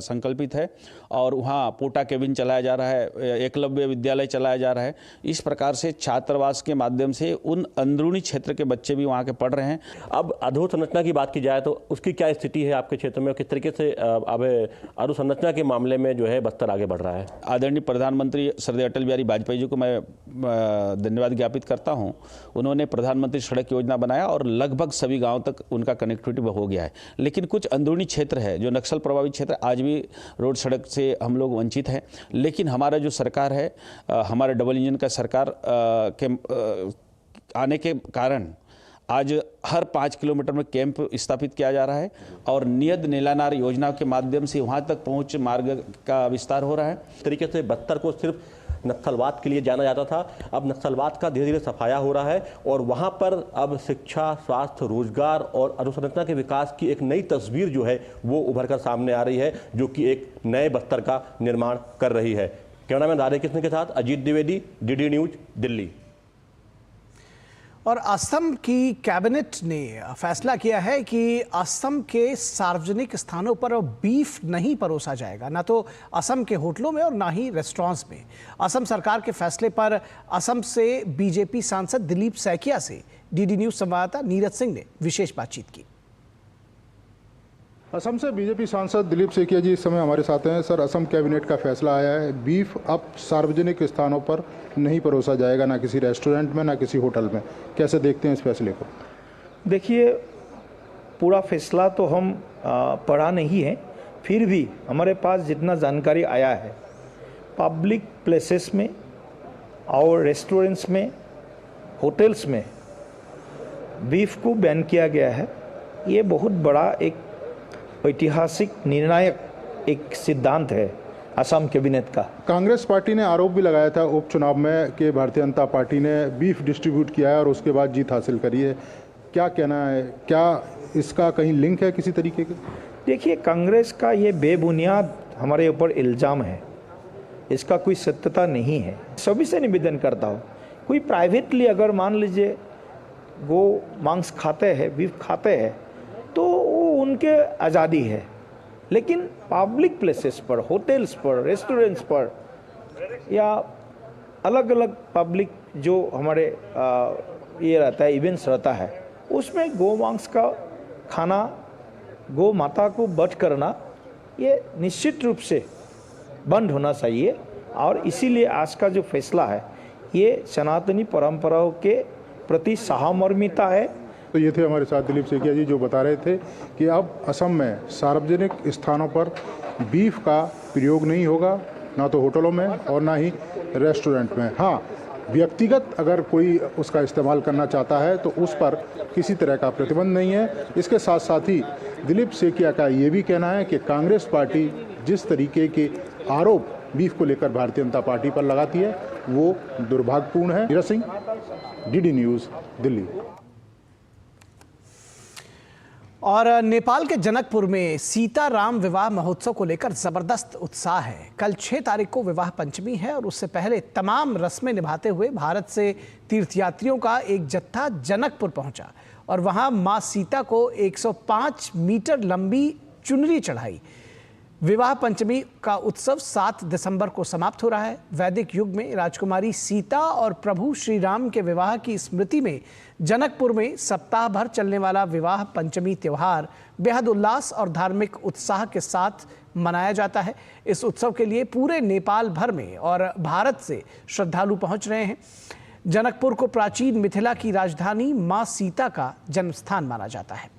संकल्पित है और वहाँ पोटा केबिन चलाया जा रहा है, एकलव्य विद्यालय चलाया जा रहा है। इस प्रकार से छात्रावास के माध्यम से उन अंदरूनी क्षेत्र के बच्चे भी वहाँ के पढ़ रहे हैं। अब अधोसंरचना की बात की जाए तो उसकी क्या स्थिति है आपके क्षेत्र में और किस तरीके से अब अधोसंरचना के मामले में जो है बस्तर आगे बढ़ रहा है? आदरणीय प्रधानमंत्री श्री अटल बिहारी वाजपेयी जी को मैं धन्यवाद ज्ञापित करता हूँ। उन्होंने प्रधानमंत्री सड़क योजना बनाया और लगभग सभी गाँव तक उनका कनेक्टिविटी हो गया है। लेकिन कुछ अंदरूनी क्षेत्र है जो नक्सल प्रभावित क्षेत्र, आज भी रोड सड़क से हम लोग वंचित हैं। लेकिन हमारा जो सरकार है, हमारे डबल इंजन का सरकार के आने के कारण आज हर 5 किलोमीटर में कैंप स्थापित किया जा रहा है और नियत नीलानार योजना के माध्यम से वहाँ तक पहुँच मार्ग का विस्तार हो रहा है। इस तरीके से बस्तर को सिर्फ नक्सलवाद के लिए जाना जाता था, अब नक्सलवाद का धीरे धीरे सफाया हो रहा है और वहाँ पर अब शिक्षा, स्वास्थ्य, रोजगार और अधोसंरचना के विकास की एक नई तस्वीर जो है वो उभर कर सामने आ रही है, जो कि एक नए बस्तर का निर्माण कर रही है। कैमरामैन राधे कृष्ण के साथ अजीत द्विवेदी, डीडी न्यूज, दिल्ली। और असम की कैबिनेट ने फैसला किया है कि असम के सार्वजनिक स्थानों पर बीफ नहीं परोसा जाएगा, ना तो असम के होटलों में और ना ही रेस्टोरेंट्स में। असम सरकार के फैसले पर असम से बीजेपी सांसद दिलीप सैकिया से डीडी न्यूज संवाददाता नीरज सिंह ने विशेष बातचीत की। असम से बीजेपी सांसद दिलीप सैकिया जी इस समय हमारे साथ हैं। सर, असम कैबिनेट का फैसला आया है, बीफ अब सार्वजनिक स्थानों पर नहीं परोसा जाएगा, ना किसी रेस्टोरेंट में ना किसी होटल में। कैसे देखते हैं इस फैसले को? देखिए, पूरा फैसला तो हम पढ़ा नहीं है, फिर भी हमारे पास जितना जानकारी आया है, पब्लिक प्लेसेस में और रेस्टोरेंट्स में, होटल्स में बीफ को बैन किया गया है। ये बहुत बड़ा एक ऐतिहासिक निर्णायक एक सिद्धांत है असम कैबिनेट का। कांग्रेस पार्टी ने आरोप भी लगाया था उपचुनाव में कि भारतीय जनता पार्टी ने बीफ डिस्ट्रीब्यूट किया है और उसके बाद जीत हासिल करी है। क्या कहना है, क्या इसका कहीं लिंक है किसी तरीके के? देखिए, कांग्रेस का ये बेबुनियाद हमारे ऊपर इल्ज़ाम है, इसका कोई सत्यता नहीं है। सभी से निवेदन करता हूँ, कोई प्राइवेटली अगर मान लीजिए वो मांस खाते हैं, बीफ खाते हैं, तो वो उनके आज़ादी है, लेकिन पब्लिक प्लेसेस पर, होटल्स पर, रेस्टोरेंट्स पर या अलग अलग पब्लिक जो हमारे ये रहता है, इवेंट्स रहता है, उसमें गौ मांस का खाना, गौ माता को वध करना, ये निश्चित रूप से बंद होना चाहिए। और इसीलिए आज का जो फैसला है ये सनातनी परंपराओं के प्रति सहमर्मिता है। तो ये थे हमारे साथ दिलीप सैकिया जी, जो बता रहे थे कि अब असम में सार्वजनिक स्थानों पर बीफ का प्रयोग नहीं होगा, ना तो होटलों में और ना ही रेस्टोरेंट में। हाँ, व्यक्तिगत अगर कोई उसका इस्तेमाल करना चाहता है तो उस पर किसी तरह का प्रतिबंध नहीं है। इसके साथ साथ ही दिलीप सैकिया का ये भी कहना है कि कांग्रेस पार्टी जिस तरीके के आरोप बीफ को लेकर भारतीय जनता पार्टी पर लगाती है वो दुर्भाग्यपूर्ण है। Neeraj Singh, DD news, Delhi. और नेपाल के जनकपुर में सीताराम विवाह महोत्सव को लेकर जबरदस्त उत्साह है। कल 6 तारीख को विवाह पंचमी है और उससे पहले तमाम रस्में निभाते हुए भारत से तीर्थयात्रियों का एक जत्था जनकपुर पहुंचा और वहां मां सीता को 105 मीटर लंबी चुनरी चढ़ाई। विवाह पंचमी का उत्सव 7 दिसंबर को समाप्त हो रहा है। वैदिक युग में राजकुमारी सीता और प्रभु श्री राम के विवाह की स्मृति में जनकपुर में सप्ताह भर चलने वाला विवाह पंचमी त्योहार बेहद उल्लास और धार्मिक उत्साह के साथ मनाया जाता है। इस उत्सव के लिए पूरे नेपाल भर में और भारत से श्रद्धालु पहुंच रहे हैं। जनकपुर को प्राचीन मिथिला की राजधानी मां सीता का जन्मस्थान माना जाता है।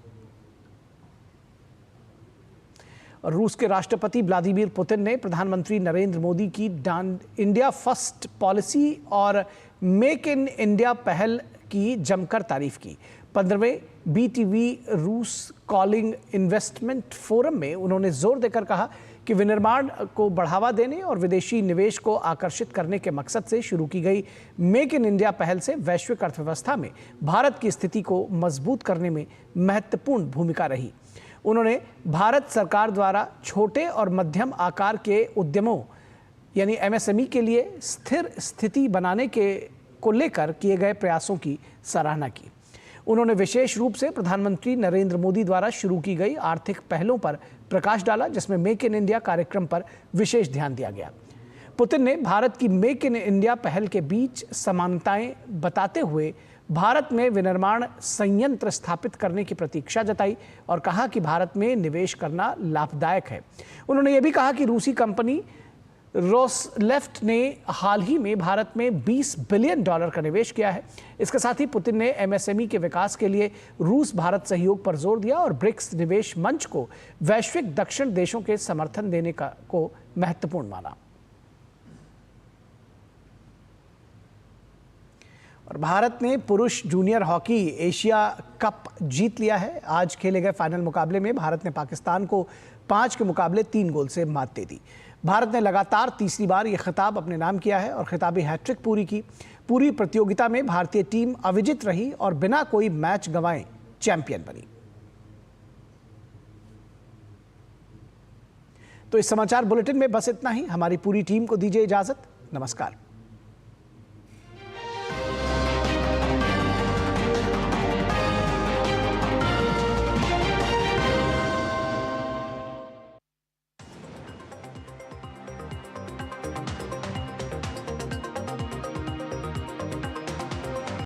और रूस के राष्ट्रपति व्लादिमीर पुतिन ने प्रधानमंत्री नरेंद्र मोदी की इंडिया फर्स्ट पॉलिसी और मेक इन इंडिया पहल की जमकर तारीफ की। 15वें BTV रूस कॉलिंग इन्वेस्टमेंट फोरम में उन्होंने जोर देकर कहा कि विनिर्माण को बढ़ावा देने और विदेशी निवेश को आकर्षित करने के मकसद से शुरू की गई मेक इन इंडिया पहल से वैश्विक अर्थव्यवस्था में भारत की स्थिति को मजबूत करने में महत्वपूर्ण भूमिका रही। उन्होंने भारत सरकार द्वारा छोटे और मध्यम आकार के उद्यमों यानी MSME के लिए स्थिर स्थिति बनाने को लेकर किए गए प्रयासों की सराहना की। उन्होंने विशेष रूप से प्रधानमंत्री नरेंद्र मोदी द्वारा शुरू की गई आर्थिक पहलों पर प्रकाश डाला, जिसमें मेक इन इंडिया कार्यक्रम पर विशेष ध्यान दिया गया। पुतिन ने भारत की मेक इन इंडिया पहल के बीच समानताएं बताते हुए भारत में विनिर्माण संयंत्र स्थापित करने की प्रतीक्षा जताई और कहा कि भारत में निवेश करना लाभदायक है। उन्होंने ये भी कहा कि रूसी कंपनी रोसलेफ्ट ने हाल ही में भारत में $20 बिलियन का निवेश किया है। इसके साथ ही पुतिन ने MSME के विकास के लिए रूस भारत सहयोग पर जोर दिया और ब्रिक्स निवेश मंच को वैश्विक दक्षिण देशों के समर्थन देने को महत्वपूर्ण माना। और भारत ने पुरुष जूनियर हॉकी एशिया कप जीत लिया है। आज खेले गए फाइनल मुकाबले में भारत ने पाकिस्तान को 5 के मुकाबले 3 गोल से मात दे दी। भारत ने लगातार तीसरी बार यह खिताब अपने नाम किया है और खिताबी हैट्रिक पूरी की। पूरी प्रतियोगिता में भारतीय टीम अविजित रही और बिना कोई मैच गंवाए चैंपियन बनी। तो इस समाचार बुलेटिन में बस इतना ही। हमारी पूरी टीम को दीजिए इजाजत। नमस्कार।